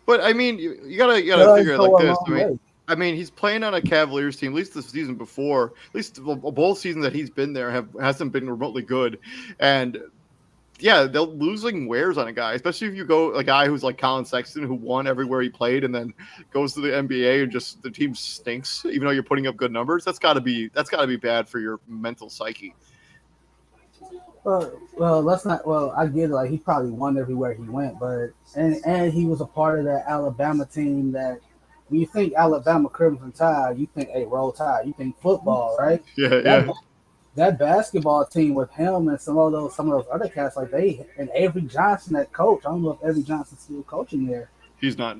But I mean, you gotta figure it like this. I mean, he's playing on a Cavaliers team. At least the season before, at least both seasons that he's been there hasn't been remotely good, and yeah, they're losing wears on a guy, especially if you go a guy who's like Colin Sexton, who won everywhere he played, and then goes to the NBA and just the team stinks, even though you're putting up good numbers. That's got to be bad for your mental psyche. Well, let's not. Well, I get it. Like he probably won everywhere he went, but and he was a part of that Alabama team that. When you think Alabama Crimson Tide, you think Roll Tide, you think football, right? Yeah. That basketball team with him and some of those other cats, like and Avery Johnson, that coach. I don't know if Avery Johnson's still coaching there. He's not.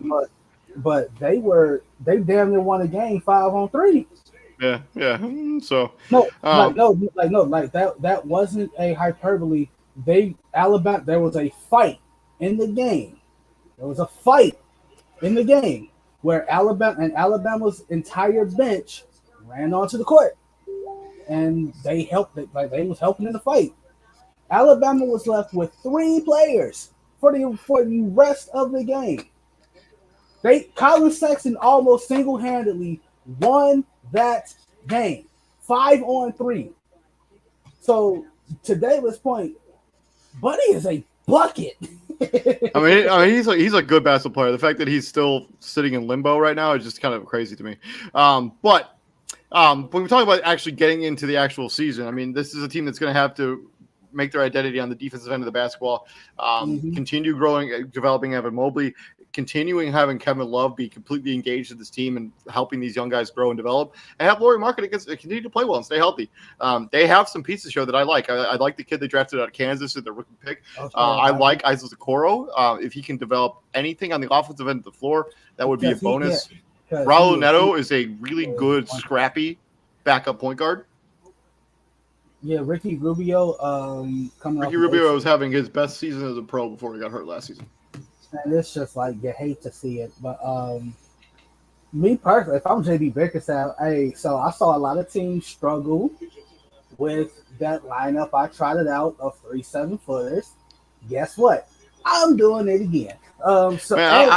But they damn near won a game 5-on-3. Yeah. So that wasn't a hyperbole. There was a fight in the game. There was a fight in the game where Alabama's entire bench ran onto the court, and they helped. They was helping in the fight. Alabama was left with 3 players for the rest of the game. Colin Sexton almost single-handedly won that game, 5-on-3. So to David's point, Buddy is a bucket. I mean, he's a good basketball player. The fact that he's still sitting in limbo right now is just kind of crazy to me. But when we talk about actually getting into the actual season, I mean, this is a team that's going to have to make their identity on the defensive end of the basketball, continue growing, developing Evan Mobley, continuing having Kevin Love be completely engaged in this team and helping these young guys grow and develop, and have Lauri Markkanen continue to play well and stay healthy. They have some pieces here that I like. I like the kid they drafted out of Kansas in their rookie pick. I like Isaac Okoro. If he can develop anything on the offensive end of the floor, that would be a bonus. Raul Neto is a really good, scrappy backup point guard. Yeah, Ricky Rubio. Ricky Rubio was having his best season as a pro before he got hurt last season. And it's just like you hate to see it, but me personally, if I'm JB Bickerstaff, so I saw a lot of teams struggle with that lineup. I tried it out of 3 7-footers. Guess what? I'm doing it again. So man,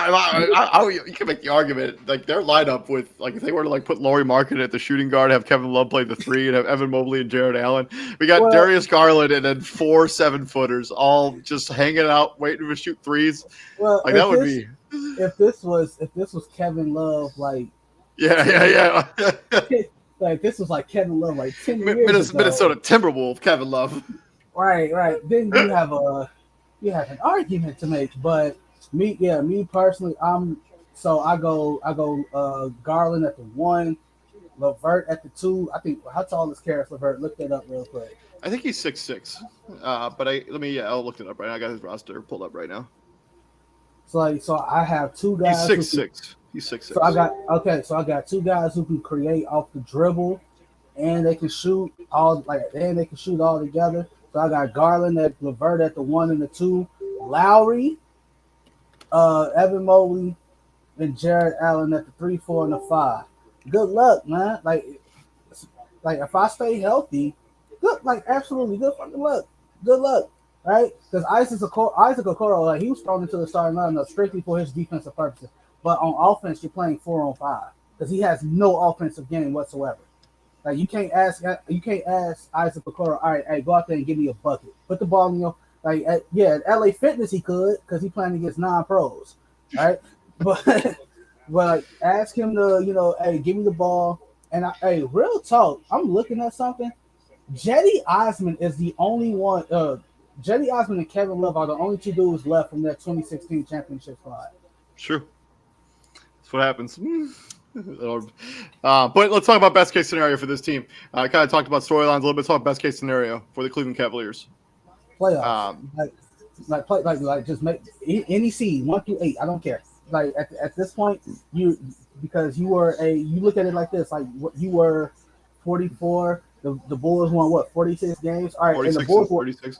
you can make the argument like their lineup with if they were to put Lauri Markkanen at the shooting guard, have Kevin Love play the 3, and have Evan Mobley and Jared Allen. We got Darius Garland and then 4 7-footers all just hanging out waiting to shoot threes. Well, that would be if this was Kevin Love, yeah. This was like Kevin Love 10 years ago. Minnesota Timberwolves Kevin Love. Right. Then you have an argument to make, but me personally, I go Garland at the 1, LeVert at the 2. I think how tall is Karis LeVert? Look that up real quick. I think he's 6'6". But I'll look it up right now. I got his roster pulled up right now. So I have 2 guys. He's 6'6". He's 6'6". So I got 2 guys who can create off the dribble, and they can shoot all together. So I got Garland at LeVert at the 1 and the 2, Lowry, Evan Mobley, and Jared Allen at the 3, 4, and the 5. Good luck, man. If I stay healthy, absolutely good fucking luck. Good luck, right? Because Isaac Okoro, he was thrown into the starting lineup strictly for his defensive purposes. But on offense, you're playing 4-on-5 because he has no offensive game whatsoever. You can't ask Isaac Okoro, all right, hey, go out there and give me a bucket. Put the ball in your at LA Fitness he could because he playing against non-pros, right? but ask him to hey, give me the ball. And real talk, I'm looking at something. Jetty Osman is the only one. Jetty Osman and Kevin Love are the only 2 dudes left from that 2016 championship squad. Sure, that's what happens. But let's talk about best case scenario for this team. I kind of talked about storylines a little bit. Let's talk best case scenario for the Cleveland Cavaliers. Playoffs, just make any seed 1 through 8. I don't care. At this point, you look at it like this. You were 44. The Bulls won 46 games. All right, 46, and the Bulls 46.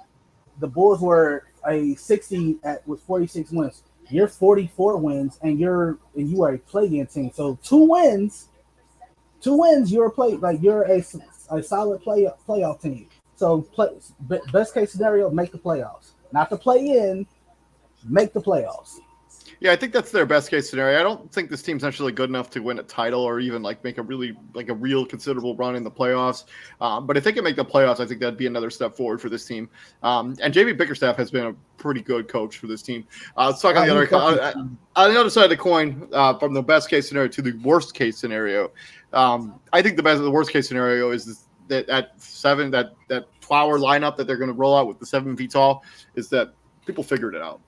The Bulls were a 60 with 46 wins. You're 44 wins, and you are a play-in team. So two wins, you're a you're a solid playoff team. So best case scenario, make the playoffs, not the play in, make the playoffs. Yeah, I think that's their best case scenario. I don't think this team's actually good enough to win a title or even like make a real considerable run in the playoffs. But if they can make the playoffs, I think that'd be another step forward for this team. And JB Bickerstaff has been a pretty good coach for this team. Let's talk on the other side of the coin, from the best case scenario to the worst case scenario. I think the worst case scenario is that at 7, that 12-hour lineup that they're going to roll out with the 7 feet tall, is that people figured it out.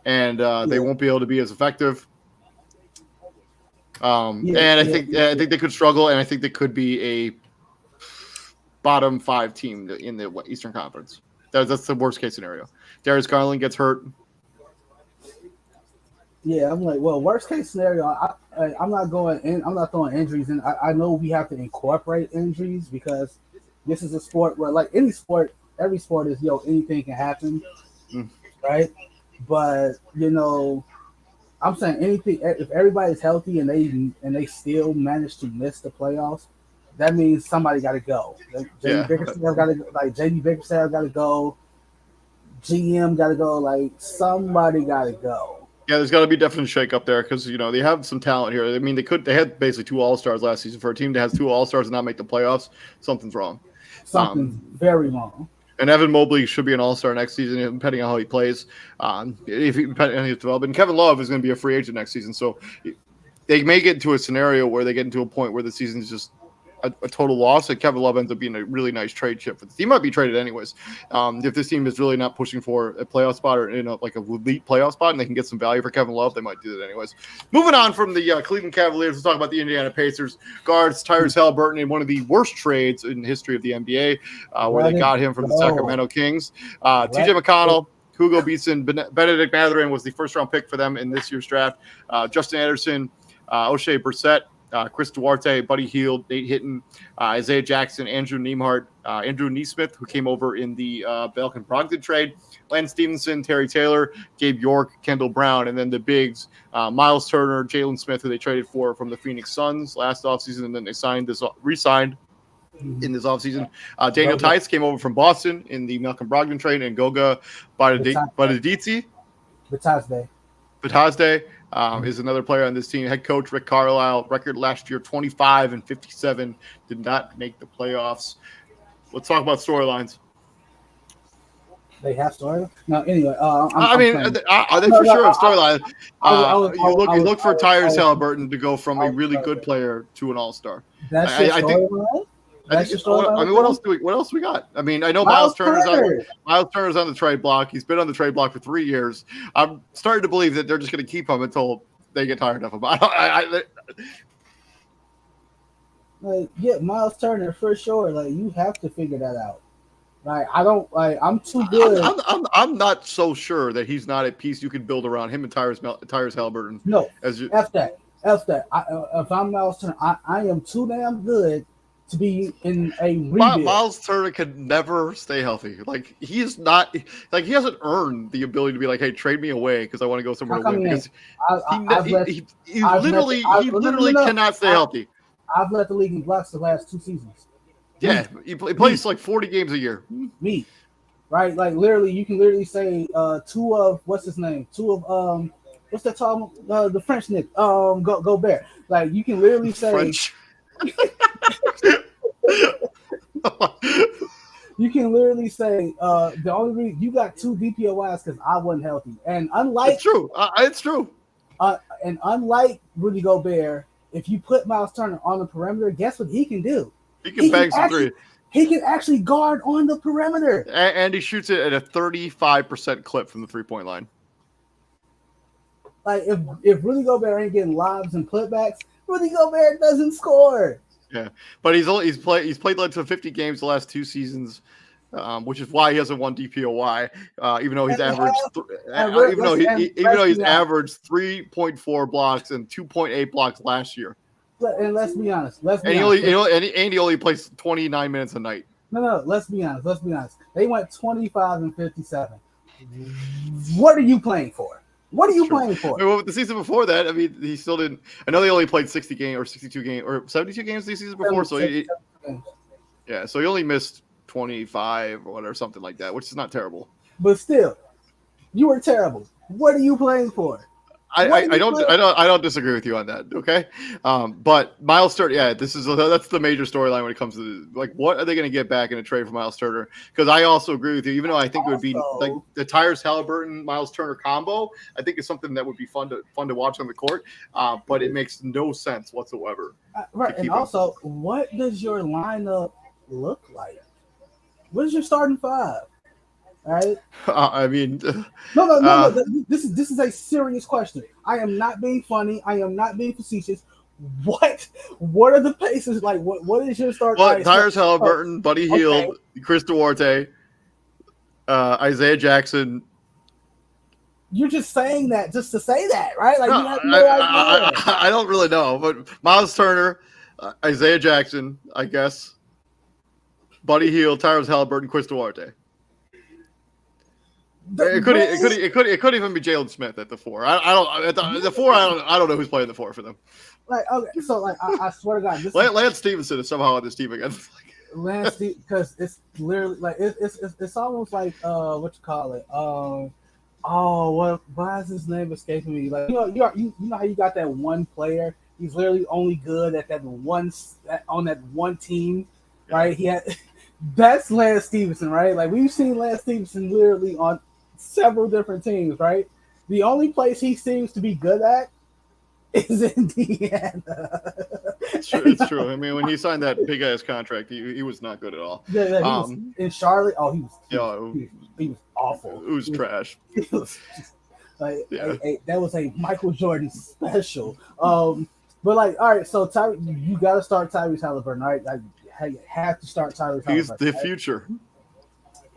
And they won't be able to be as effective. And I think they could struggle, and I think they could be a bottom 5 team in the Eastern Conference. That's the worst case scenario. Darius Garland gets hurt. Yeah, I'm like, well, worst case scenario, I'm not going in. I'm not throwing injuries in. I know we have to incorporate injuries because this is a sport where, like any sport, every sport is anything can happen, right? But I'm saying anything. If everybody's healthy and they still manage to miss the playoffs, that means somebody got to go. JD Bickerstaff got to go. Like JD Bickerstaff got to go. GM got to go. Like somebody got to go. Yeah, there's got to be definite shake up there because they have some talent here. I mean, they had basically 2 All-Stars last season. For a team that has 2 All-Stars and not make the playoffs, something's wrong. Something's very wrong. And Evan Mobley should be an All-Star next season, depending on how he plays. Depending on his development. And Kevin Love is going to be a free agent next season, so they may get into a scenario where they get into a point where the season is just a total loss, and Kevin Love ends up being a really nice trade chip for the team. He might be traded anyways. If this team is really not pushing for a playoff spot or like a elite playoff spot, and they can get some value for Kevin Love, they might do that anyways. Moving on from the Cleveland Cavaliers, let's talk about the Indiana Pacers. Guards Tyrese Halliburton in one of the worst trades in the history of the NBA, where they got him from the Sacramento Kings. TJ McConnell, Hugo Beatson, Benedict Mathurin was the first-round pick for them in this year's draft. Justin Anderson, O'Shea Brissett, Chris Duarte, Buddy Hield, Nate Hitton, Isaiah Jackson, Andrew Nembhard, Andrew Neesmith, who came over in the Belkin Brogdon trade, Lance Stevenson, Terry Taylor, Gabe York, Kendall Brown, and then the bigs, Miles Turner, Jalen Smith, who they traded for from the Phoenix Suns last offseason, and then they re-signed in this offseason. Daniel Tice came over from Boston in the Malcolm Brogdon trade, and Goga Badadici. Batazde is another player on this team. Head coach Rick Carlisle, record last year 25-57, did not make the playoffs. Let's talk about storylines. They have storylines. No, anyway. Are they for sure have storylines? You look for Tyrese Halliburton to go from a really good player to an all-star. That's your storyline. What else we got? I mean, I know Miles Turner's on the trade block. He's been on the trade block for 3 years. I'm starting to believe that they're just going to keep him until they get tired of him. Miles Turner for sure. Like, you have to figure that out. Like, I'm too good. I'm not so sure that he's not a piece you can build around him and Tyrese Halliburton. No, F that. If I'm Miles Turner, I am too damn good to be in a rebuild. Miles Turner could never stay healthy. Like, he's not, like, he hasn't earned the ability to be like, hey, trade me away because I want to go somewhere to win. Because he literally cannot stay healthy. I've led the league in blocks the last 2 seasons. Yeah, he plays like 40 games a year. Me, right? Like, literally, you can literally say 2 of what's his name? 2 of what's that tall? The French Nick Gobert. Like, you can literally say French. You can literally say the only reason you got 2 DPOIs because I wasn't healthy, and unlike it's true. And unlike Rudy Gobert, if you put Miles Turner on the perimeter, guess what he can do? He can bang some 3. He can actually guard on the perimeter, and he shoots it at a 35% clip from the 3-point line. Like, if Rudy Gobert ain't getting lobs and putbacks, Rudy Gobert doesn't score. Yeah, but he's played led to 50 games the last 2 seasons, which is why he hasn't won DPOY. Even though he's averaged 3.4 blocks and 2.8 blocks last year. And let's be honest. He only plays 29 minutes a night. No. Let's be honest. They went 25-57. What are you playing for? What are you true. playing for? I mean, well, the season before that, I mean, he still didn't. I know they only played 60 games or 62 games or 72 games the season before. So so he only missed 25 or whatever, something like that, which is not terrible. But still, you were terrible. What are you playing for? I don't disagree with you on that. Okay, but Miles Turner, that's the major storyline when it comes to like what are they going to get back in a trade for Miles Turner? Because I also agree with you, even though I think it would be like the Tyrese Halliburton Miles Turner combo. I think it's something that would be fun to watch on the court, but it makes no sense whatsoever. Right, and also, what does your lineup look like? What is your starting five? Right. I mean, no. This is a serious question. I am not being funny. I am not being facetious. What are the paces like? What is your start? Well, Tyrese Halliburton, Buddy Hield, Chris Duarte, Isaiah Jackson. You're just saying that just to say that, right? Like you have no idea. I don't really know, but Miles Turner, Isaiah Jackson, I guess, Buddy Hield, Tyrese Halliburton, Chris Duarte. It could even be Jalen Smith at the 4. I don't know who's playing the 4 for them. Like okay, so like I swear to God, Lance Stevenson is somehow on this team again. Lance, because it's literally like it's almost like what you call it? Why is his name escaping me? Like you know how you got that one player? He's literally only good at that on that one team, right? That's Lance Stevenson, right? Like we've seen Lance Stevenson literally on several different teams, right? The only place he seems to be good at is Indiana. It's true. I mean, when he signed that big ass contract, he was not good at all. Yeah, he was in Charlotte. Oh, he was awful. It was trash. It was just, that was a Michael Jordan special. But like, all right, so you got to start Tyrese Halliburton, right? Like, you have to start Tyrese Halliburton. He's the future.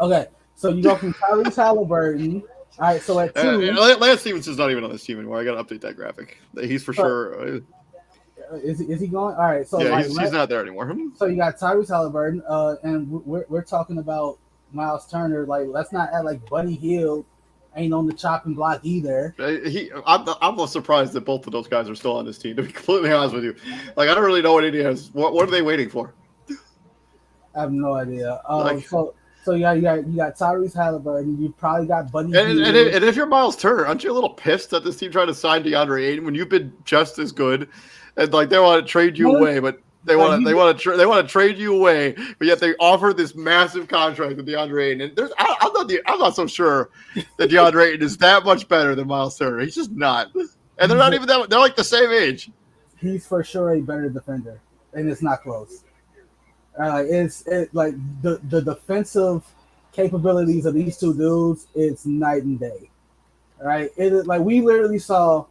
Okay, so you go from Tyrese Halliburton. All right, so at 2, Lance Stevenson's not even on this team anymore. I got to update that graphic. He's for sure. Is he going? All right, so he's not there anymore. So you got Tyrese Halliburton, and we're talking about Miles Turner. Like, let's not act like Buddy Hield ain't on the chopping block either. I'm surprised that both of those guys are still on this team. To be completely honest with you, like I don't really know what Indiana's. What are they waiting for? I have no idea. So you got Tyrese Halliburton. You probably got Buddy Hield. And if you're Miles Turner, aren't you a little pissed that this team tried to sign DeAndre Ayton when you've been just as good? And like they want to trade you away, but they want to trade you away, but yet they offer this massive contract to DeAndre Ayton. And I'm not so sure that DeAndre Ayton is that much better than Miles Turner. He's just not, and they're not even that. They're like the same age. He's for sure a better defender, and it's not close. It's like the defensive capabilities of these two dudes. It's night and day, right? It is like we literally saw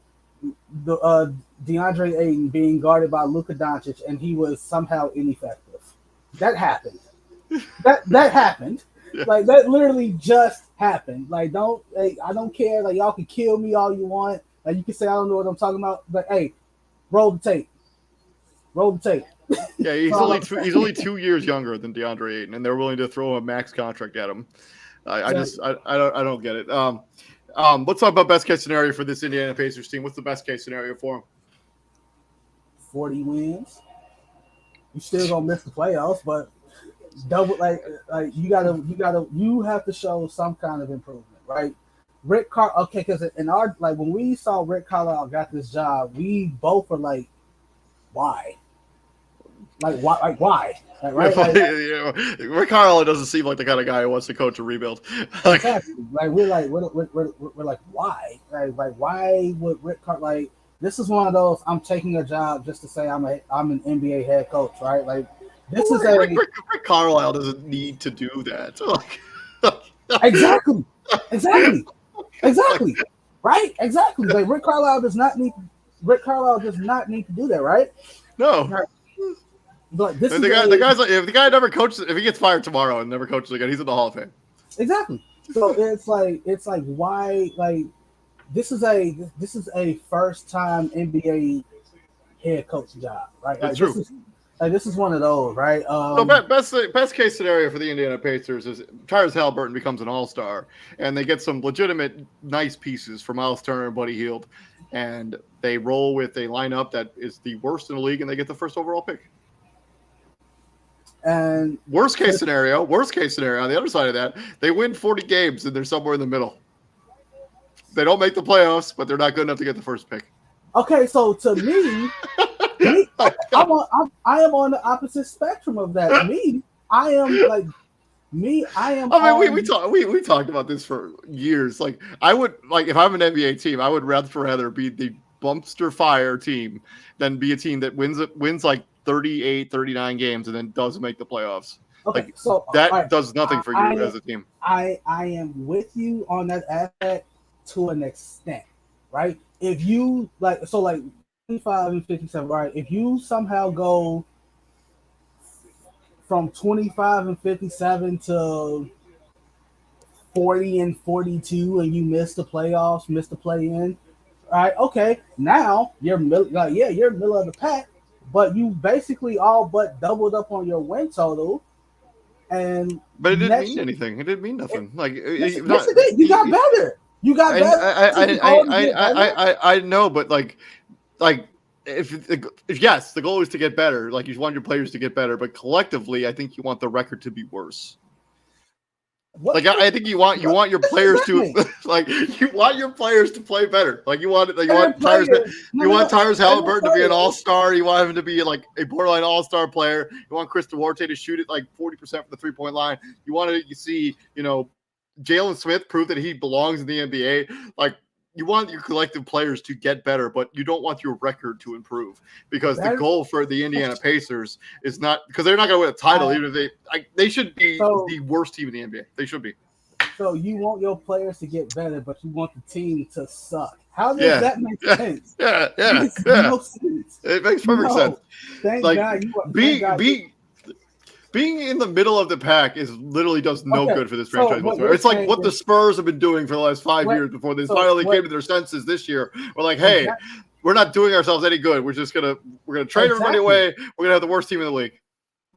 the DeAndre Ayton being guarded by Luka Doncic, and he was somehow ineffective. That happened. That happened. Yeah. Like that literally just happened. Like I don't care. Like y'all can kill me all you want. Like you can say I don't know what I'm talking about, but hey, roll the tape. Yeah, he's only 2 years younger than DeAndre Ayton, and they're willing to throw a max contract at him. I don't get it. Let's talk about best case scenario for this Indiana Pacers team. What's the best case scenario for them? 40 wins. You still gonna miss the playoffs, but double like you have to show some kind of improvement, right? Because in our when we saw Rick Carlisle got this job, we both were like, why? Like why? Right? Rick Carlisle doesn't seem like the kind of guy who wants to coach a rebuild. Exactly. Like we're like why? Like why would Rick Carlisle? This is one of those. I'm taking a job just to say I'm an NBA head coach, right? Like this is Rick Carlisle doesn't need to do that. Exactly. Right? Exactly. Like Rick Carlisle does not need to do that, right? No. Right. But if the guy never coaches, if he gets fired tomorrow and never coaches again, he's in the Hall of Fame. Exactly. So it's like why like this is a first time NBA head coach job, right? It's true. this is one of those, right? So best case scenario for the Indiana Pacers is Tyrese Halliburton becomes an all-star, and they get some legitimate nice pieces for Miles Turner and Buddy Hield, and they roll with a lineup that is the worst in the league, and they get the first overall pick. And worst case scenario, on the other side of that, they win 40 games and they're somewhere in the middle. They don't make the playoffs, but they're not good enough to get the first pick. Okay, so to me, I am on the opposite spectrum of that. I mean, we talked about this for years. Like, I would, like, if I'm an NBA team, I would rather be the dumpster fire team than be a team that wins like 38, 39 games and then doesn't make the playoffs. Okay, like, so that does nothing for you as a team. I am with you on that aspect to an extent, right? If you like 25 and 57, right? If you somehow go from 25 and 57 to 40 and 42 and you miss the playoffs, miss the play-in, right? Okay, now you're you're middle of the pack, but you basically all but doubled up on your win total. But it didn't mean anything. It didn't mean nothing. Yes, it did. You got better. You got better. I know, but like if yes, the goal is to get better. Like, you want your players to get better, but collectively, I think you want the record to be worse. I think you want your players to play better. Like, you want Tyrese Halliburton to be an all-star. You want him to be like a borderline all-star player. You want Chris Duarte to shoot it like 40% from the 3-point line. You want to see, Jalen Smith prove that he belongs in the NBA. Like, you want your collective players to get better, but you don't want your record to improve, because the goal for the Indiana Pacers is not, because they're not going to win a title. Even if they should be the worst team in the NBA. They should be. So you want your players to get better, but you want the team to suck. How does that make sense? Yeah. No sense. It makes perfect sense. Thank God. Being in the middle of the pack literally does no good for this franchise whatsoever. It's like what the Spurs have been doing for the last 5 years before they finally came to their senses this year. We're like, hey, we're not doing ourselves any good. We're gonna trade everybody away. We're gonna have the worst team in the league.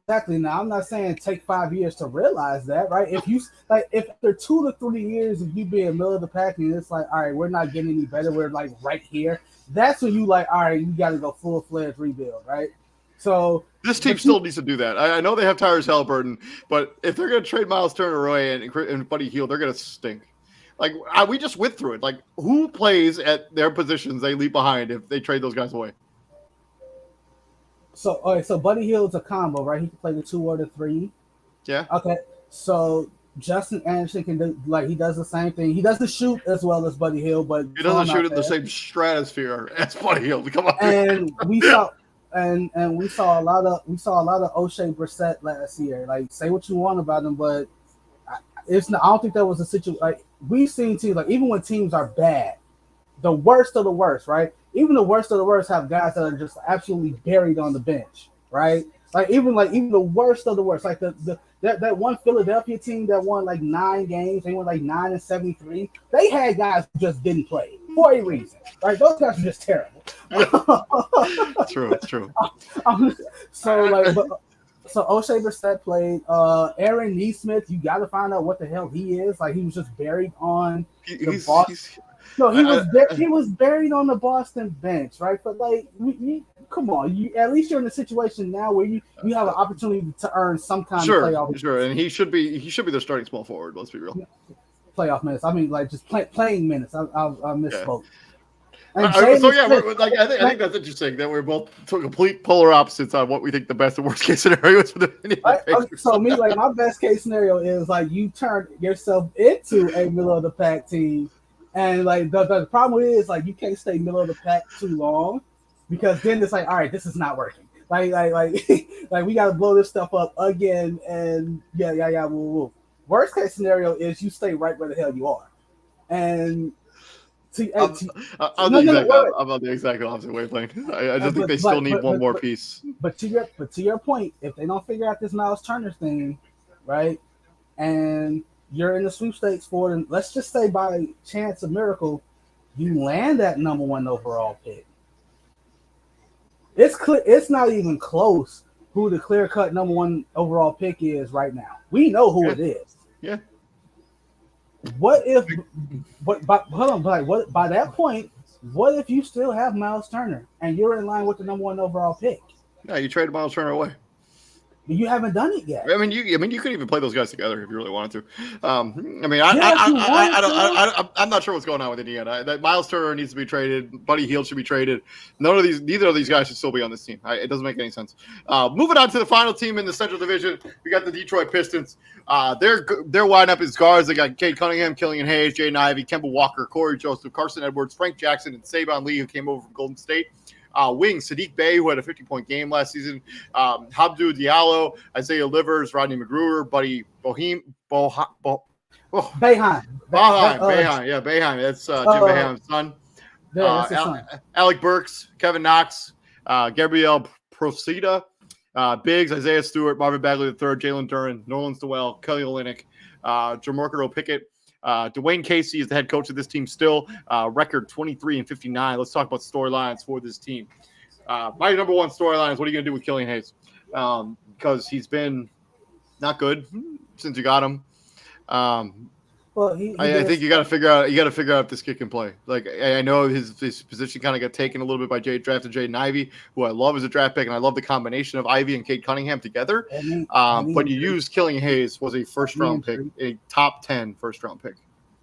Exactly. Now, I'm not saying take 5 years to realize that, right? If after 2 to 3 years of you being middle of the pack and it's like, all right, we're not getting any better, we're like right here. That's when you like, all right, you got to go full-fledged rebuild, right? So this team still needs to do that. I know they have Tyrese Halliburton, but if they're going to trade Miles Turner away and Buddy Hield, they're going to stink. Like, we just went through it. Like, who plays at their positions they leave behind if they trade those guys away? So, all right, so Buddy Hield's a combo, right? He can play the 2 or the 3. Yeah. Okay. So Justin Anderson can do, he does the same thing. He doesn't shoot as well as Buddy Hield, but he doesn't shoot in the same stratosphere as Buddy Hield. Come on. And we saw. And we saw a lot of O'Shea Brissett last year. Like, say what you want about him, but it's not. I don't think that was a situation. Like, we've seen teams, like, even when teams are bad, the worst of the worst, right? Even the worst of the worst have guys that are just absolutely buried on the bench, right? Like even the worst of the worst, like that one Philadelphia team that won like 9 games, they won like 9-73. They had guys who just didn't play for a reason, right? Those guys are just terrible. True. So O'Shea Brissett played. Aaron Nesmith, you got to find out what the hell he is. Like, he was just buried on the Boston. No, he was buried on the Boston bench, right? But like, come on, at least you're in a situation now where you have an opportunity to earn some kind of playoff. Sure, and he should be their starting small forward. Let's be real. Playoff minutes. I mean, like, just playing minutes. I misspoke. Yeah. I think that's interesting that we're both complete polar opposites on what we think the best and worst case scenario is for the Indiana Pacers. So me, like, my best case scenario is like you turn yourself into a middle of the pack team, and like the problem is like you can't stay middle of the pack too long, because then it's like, all right, this is not working. Like we got to blow this stuff up again, and woo. Worst case scenario is you stay right where the hell you are, and. I'm on the exact opposite wavelength. I just think they still need one more piece. But to your point, if they don't figure out this Miles Turner thing, right, and you're in the sweepstakes for them, let's just say by chance of miracle, you land that #1 overall pick. It's clear. It's not even close who the clear-cut number one overall pick is right now. We know who it is. Yeah. What if? But hold on, but what by that point? What if you still have Miles Turner and you're in line with the number one overall pick? No, you traded Miles Turner away. But you haven't done it yet. I mean, you could even play those guys together if you really wanted to. I'm not sure what's going on with Indiana. That Miles Turner needs to be traded. Buddy Hield should be traded. Neither of these guys should still be on this team. It doesn't make any sense. Moving on to the final team in the Central Division, we got the Detroit Pistons. Their lineup is guards. They got Cade Cunningham, Killian Hayes, Jaden Ivey, Kemba Walker, Corey Joseph, Carson Edwards, Frank Jackson, and Saban Lee, who came over from Golden State. Wings, Sadiq Bey, who had a 50-point game last season. Habdou Diallo, Isaiah Livers, Rodney McGruer, Buddy Boeheim. Boeheim. Yeah, Boeheim. That's Jim Boeheim's son. Yeah, that's his son. Alec Burks, Kevin Knox, Gabriel Procida, Biggs, Isaiah Stewart, Marvin Bagley III, Jalen Duren, Nolan Stowell, Kelly Olynyk, Jamarco Pickett. Dwayne Casey is the head coach of this team still. Record 23-59. Let's talk about storylines for this team. My number one storyline is what are you going to do with Killian Hayes? Because he's been not good since you got him. Well, I think you got to figure out if this kid can play. Like I know his position kind of got taken a little bit by drafted Jaden Ivey, who I love as a draft pick, and I love the combination of Ivey and Cade Cunningham together. But you used Killian Hayes was a first-round pick, a top 10 first-round pick.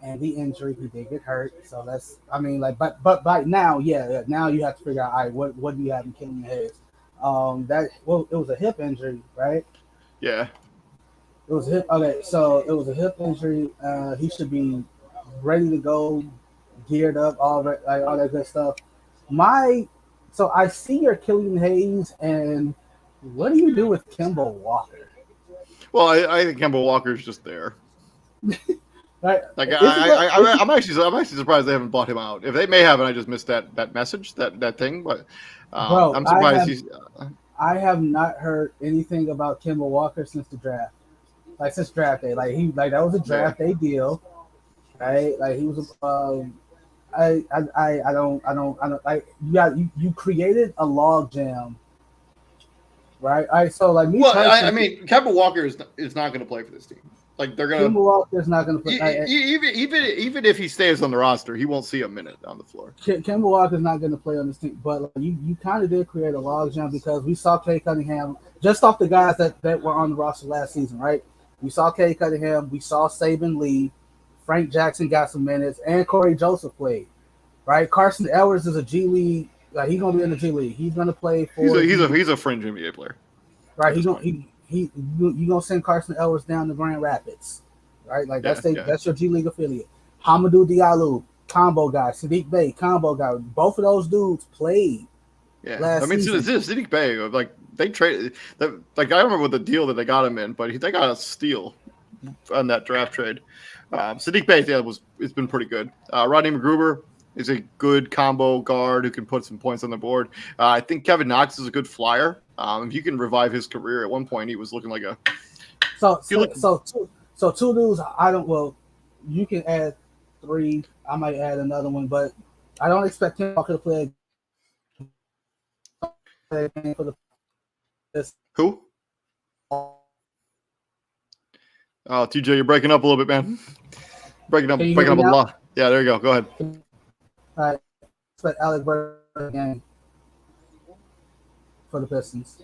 And the injury, he did get hurt. So that's, I mean, like, but now, now you have to figure out, all right, what do you have in Killian Hayes? It was a hip injury, right? Yeah. It was a hip. Okay, so it was a hip injury. He should be ready to go, geared up, all that good stuff. So I see your Killian Hayes, and what do you do with Kemba Walker? Well, I think Kemba Walker's just there. Right. Like I'm actually surprised they haven't bought him out. If they may have, and I just missed that message, that thing. But Bro, I'm surprised I have not heard anything about Kemba Walker since the draft. Like since draft day, that was a draft day deal, right? Like he was I don't like you created a log jam, right? So like me. Well, I mean, Kemba Walker is not going to play for this team. Like they're going to. Kemba Walker is not going to play. Even if he stays on the roster, he won't see a minute on the floor. Kemba Walker is not going to play on this team, but like, you kind of did create a log jam because we saw Cade Cunningham just off the guys that were on the roster last season, right? We saw Cade Cunningham, we saw Saban Lee, Frank Jackson got some minutes, and Corey Joseph played, right? Carson Edwards is a G League, like he's gonna be in the G League. He's gonna play for. He's a fringe NBA player, right? You gonna send Carson Edwards down to Grand Rapids, right? Like that's your G League affiliate. Hamidou Diallo, combo guy. Sadiq Bey, combo guy. Both of those dudes played. Yeah, I mean, Sadiq Bey, like they traded. Like I remember what the deal that they got him in, but they got a steal on that draft trade. Sadiq Bey, it's been pretty good. Rodney McGruber is a good combo guard who can put some points on the board. I think Kevin Knox is a good flyer. If you can revive his career, at one point he was looking like a. So two dudes. You can add 3. I might add another one, but I don't expect Tim Walker to play. Who? Oh, TJ, you're breaking up a little bit, man. Breaking up a lot. Yeah, there you go. Go ahead. All right. Expect Alec Burks again for the Pistons.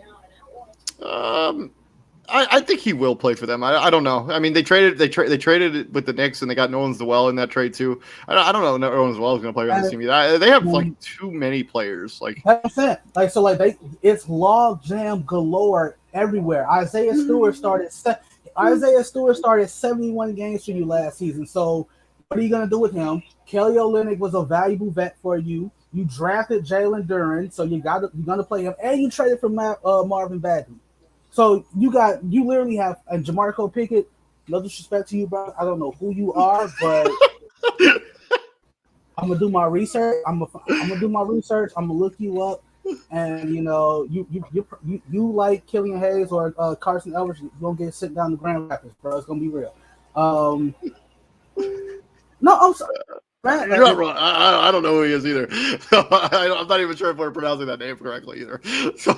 I think he will play for them. I don't know. I mean, they traded it with the Knicks, and they got Nolan Stowell in that trade too. I don't know. Nolan Stowell is going to play on this team either. They have like too many players. Like that's it. Like so, like it's log jam galore everywhere. Isaiah Stewart started 71 games for you last season. So what are you going to do with him? Kelly Olynyk was a valuable vet for you. You drafted Jalen Duren, so you're going to play him, and you traded for Marvin Bagley. So you literally have a Jamarco Pickett. No disrespect to you, bro. I don't know who you are, but I'm gonna do my research. I'm gonna do my research. I'm gonna look you up, and you like Killian Hayes or Carson Edwards, you're gonna get sent down to Grand Rapids, bro. It's gonna be real. No, I'm sorry. You're not wrong. I don't know who he is either. I'm not even sure if we're pronouncing that name correctly either. So.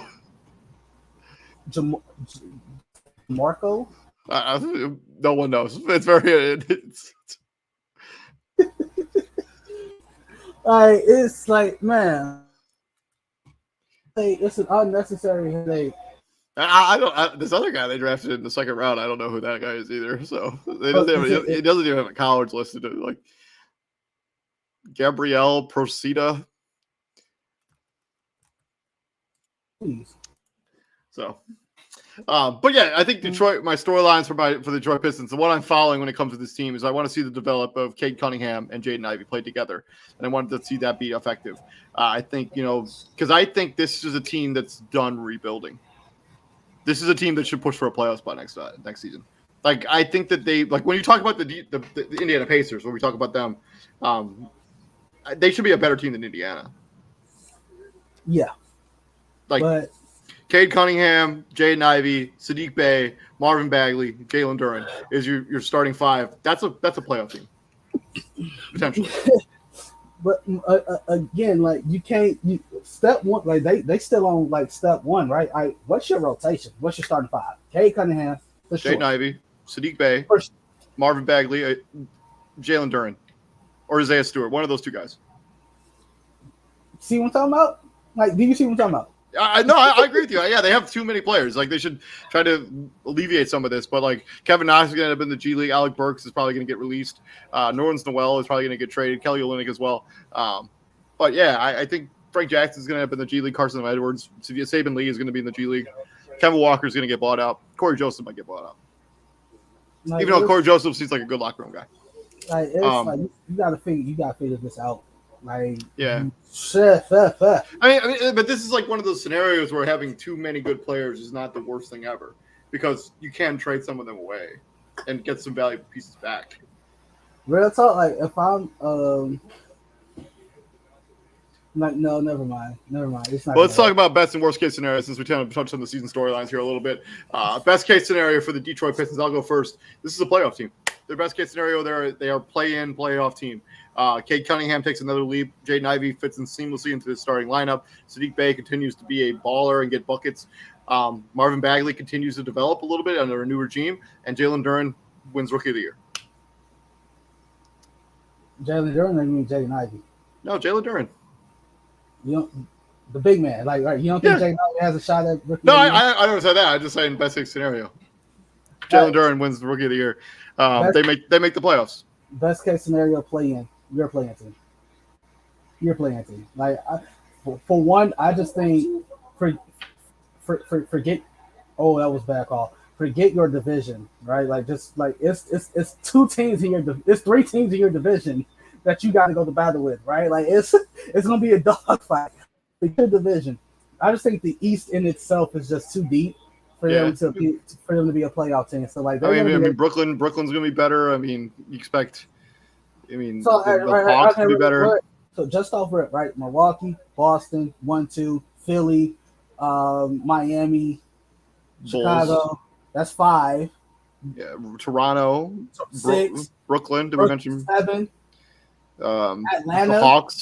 Marco. No one knows. It's very. It's like, man, it's an unnecessary headache. I don't. This other guy they drafted in the second round, I don't know who that guy is either. So it doesn't even have a college listed. Like Gabrielle Procida. Please. So, but yeah, I think Detroit. My storylines for the Detroit Pistons, the one I'm following when it comes to this team is I want to see the develop of Cade Cunningham and Jaden Ivey play together, and I wanted to see that be effective. I think because I think this is a team that's done rebuilding. This is a team that should push for a playoff spot next season. Like I think that they when you talk about the Indiana Pacers, when we talk about them, they should be a better team than Indiana. Yeah, but Cade Cunningham, Jaden Ivey, Sadiq Bey, Marvin Bagley, Jalen Duren is your starting five. That's a playoff team potentially. But again, like you can't. Step one, like they still on like step one, right? What's your rotation? What's your starting five? Cade Cunningham, Jaden Ivey, Sadiq Bey, Marvin Bagley, Jalen Duren, or Isaiah Stewart. One of those two guys. See what I'm talking about? Like, do you see what I'm talking about? I agree with you. Yeah, they have too many players. Like, they should try to alleviate some of this. But, like, Kevin Knox is going to end up in the G League. Alec Burks is probably going to get released. Nerlens Noel is probably going to get traded. Kelly Olynyk as well. But, yeah, I think Frank Jackson is going to end up in the G League. Carson Edwards. Saban Lee is going to be in the G League. Kevin Walker is going to get bought out. Corey Joseph might get bought out. Like, even though Corey Joseph seems like a good locker room guy. Like, you got to figure this out. Like, yeah. I mean, but this is like one of those scenarios where having too many good players is not the worst thing ever, because you can trade some of them away and get some valuable pieces back. Real talk, like if I'm like, no, never mind. It's not. Well, let's talk about best and worst case scenario since we kind of touched on the season storylines here a little bit. Best case scenario for the Detroit Pistons. I'll go first. This is a playoff team. Their best case scenario, they are play-in, playoff team. Cade Cunningham takes another leap. Jaden Ivey fits in seamlessly into the starting lineup. Sadiq Bey continues to be a baller and get buckets. Marvin Bagley continues to develop a little bit under a new regime. And Jalen Duren wins Rookie of the Year. Jalen Duren, or you mean Jaden Ivey? No, Jalen Duren. You don't, the big man. Like, right, you don't think Jaden Ivey has a shot at Rookie of the Year? No, I never said that. I'm just saying best case scenario. Jalen Duren wins the Rookie of the Year. They make the playoffs. Best case scenario, play-in. You're playing team. Like, for one, I just think forget. Oh, that was bad call. Forget your division, right? Like, just like it's 2 teams in it's 3 teams in your division that you got to go to battle with, right? Like, it's gonna be a dogfight. Your division. I just think the East in itself is just too deep for them to be a playoff team. So, like, I mean, Brooklyn's gonna be better. I mean, you expect. I mean, the Hawks to be better. So just off rip, right? Milwaukee, Boston, 1-2, Philly, Miami, Bulls. Chicago. That's 5. Yeah, Toronto, 6. Brooklyn. Did we mention 7? Atlanta,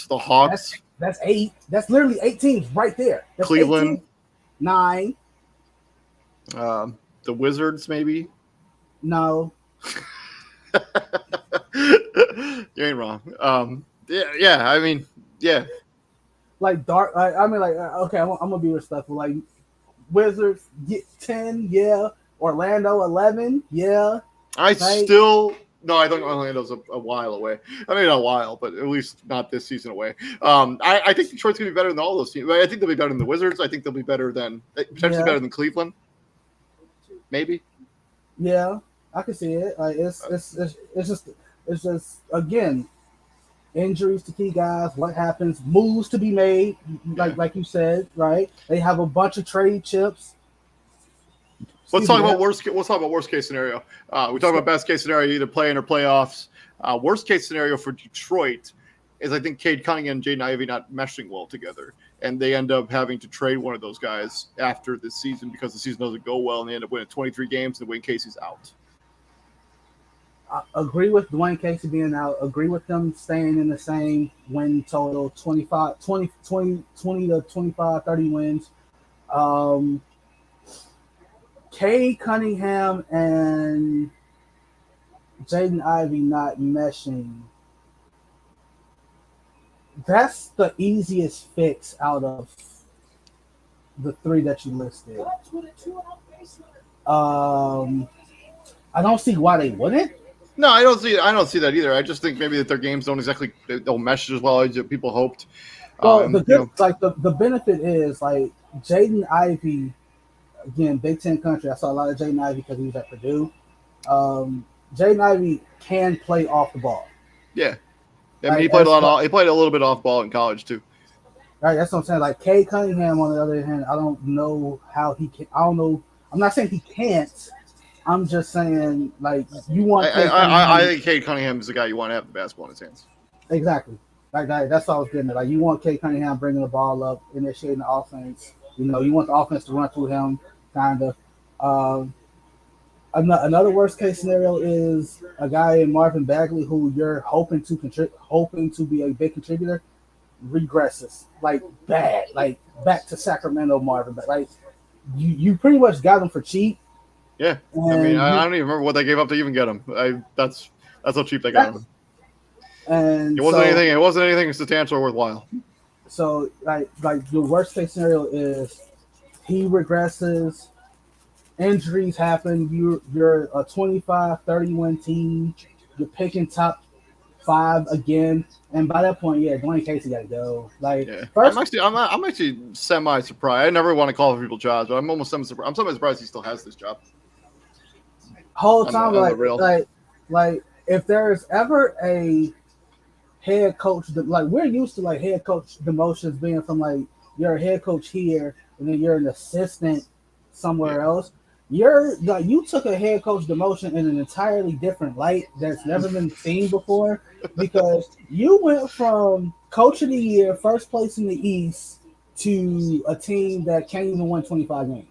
the Hawks. That's 8. That's literally 8 teams right there. That's Cleveland, 9. The Wizards, maybe. No. You ain't wrong. Yeah. I mean, yeah. Like dark. I mean, like, okay. I'm gonna be respectful. Like, Wizards get 10. Yeah. Orlando 11. Yeah. I think Orlando's a while away. I mean, not a while, but at least not this season away. I think Detroit's gonna be better than all those teams. I think they'll be better than the Wizards. I think they'll be better than potentially better than Cleveland. Maybe. Yeah, I can see it. Like, it's just again, injuries to key guys. What happens? Moves to be made. Like you said, right? They have a bunch of trade chips. Let's talk about worst case scenario. We talk about best case scenario, either play-in or playoffs. Worst case scenario for Detroit is, I think, Cade Cunningham and Jaden Ivey not meshing well together, and they end up having to trade one of those guys after this season because the season doesn't go well, and they end up winning 23 games, and Dwayne Casey's out. I agree with Dwayne Casey being out. Agree with them staying in the same win total, 20 to 25, 30 wins. Kay Cunningham and Jaden Ivey not meshing. That's the easiest fix out of the three that you listed. I don't see why they wouldn't. No, I don't see that either. I just think maybe that their games don't mesh as well as people hoped. Well, the benefit is like Jaden Ivey, again, Big Ten country. I saw a lot of Jaden Ivey because he was at Purdue. Jaden Ivey can play off the ball. Yeah. I mean, he played a little bit off ball in college too. Right, that's what I'm saying. Like Kay Cunningham, on the other hand, I don't know how he can. I don't know. I'm not saying he can't. I'm just saying, like, you want. I think Kay Cunningham is the guy you want to have the basketball in his hands. Exactly. Like that's what I was getting at. Like, you want Kay Cunningham bringing the ball up, initiating the offense. You know, you want the offense to run through him, kind of. Another worst case scenario is a guy in Marvin Bagley who you're hoping to be a big contributor regresses like bad, like back to Sacramento Marvin, but like you pretty much got him for cheap. Yeah, I mean, I don't even remember what they gave up to even get him. That's how cheap they got him. And it wasn't anything substantial or worthwhile. So like your worst case scenario is he regresses. Injuries happen. You're a 25-30 win team. You're picking top 5 again, and by that point, yeah, Dwayne Casey got to go. Like, yeah. I'm actually semi surprised. I never want to call people jobs, but I'm almost semi surprised. I'm semi surprised he still has this job. Whole time, like if there's ever a head coach, like we're used to like head coach demotions being from like you're a head coach here and then you're an assistant somewhere else. You took a head coach demotion in an entirely different light that's never been seen before, because you went from coach of the year, first place in the East, to a team that can't even win 25 games.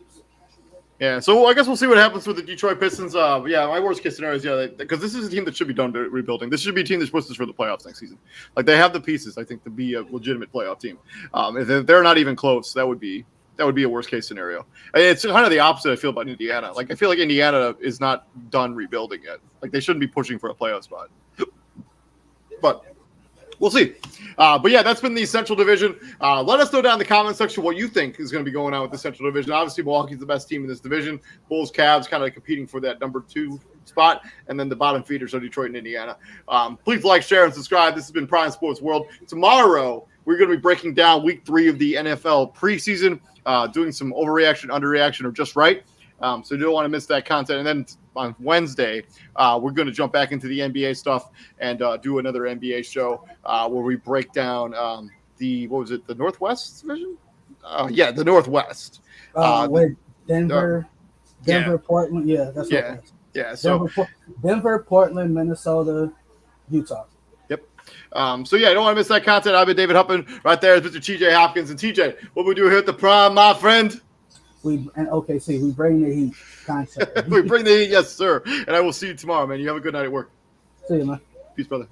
Yeah, so I guess we'll see what happens with the Detroit Pistons. Yeah, my worst case scenario is because this is a team that should be done rebuilding. This should be a team that's supposed to for the playoffs next season. Like, they have the pieces, I think, to be a legitimate playoff team. If they're not even close, that would be a worst case scenario. It's kind of the opposite I feel about Indiana. Like, I feel like Indiana is not done rebuilding yet. Like, they shouldn't be pushing for a playoff spot. But we'll see. But yeah, that's been the Central Division. Let us know down in the comment section what you think is going to be going on with the Central Division. Obviously, Milwaukee's the best team in this division. Bulls, Cavs kind of competing for that number 2 spot. And then the bottom feeders are Detroit and Indiana. Please like, share, and subscribe. This has been Prime Sports World. Tomorrow, we're going to be breaking down week 3 of the NFL preseason, doing some overreaction, underreaction, or just right. So you don't want to miss that content. And then on Wednesday, we're going to jump back into the NBA stuff and do another NBA show where we break down the Northwest division? The Northwest. With Denver, Portland. Yeah, that's what So Denver, Portland, Minnesota, Utah. Yep. So yeah, I don't want to miss that content. I've been David Huppin. Right there is Mr. TJ Hopkins. And TJ, what we do here at the Prime, my friend? We bring the heat concept. We bring the heat, yes, sir. And I will see you tomorrow, man. You have a good night at work. See you, man. Peace, brother.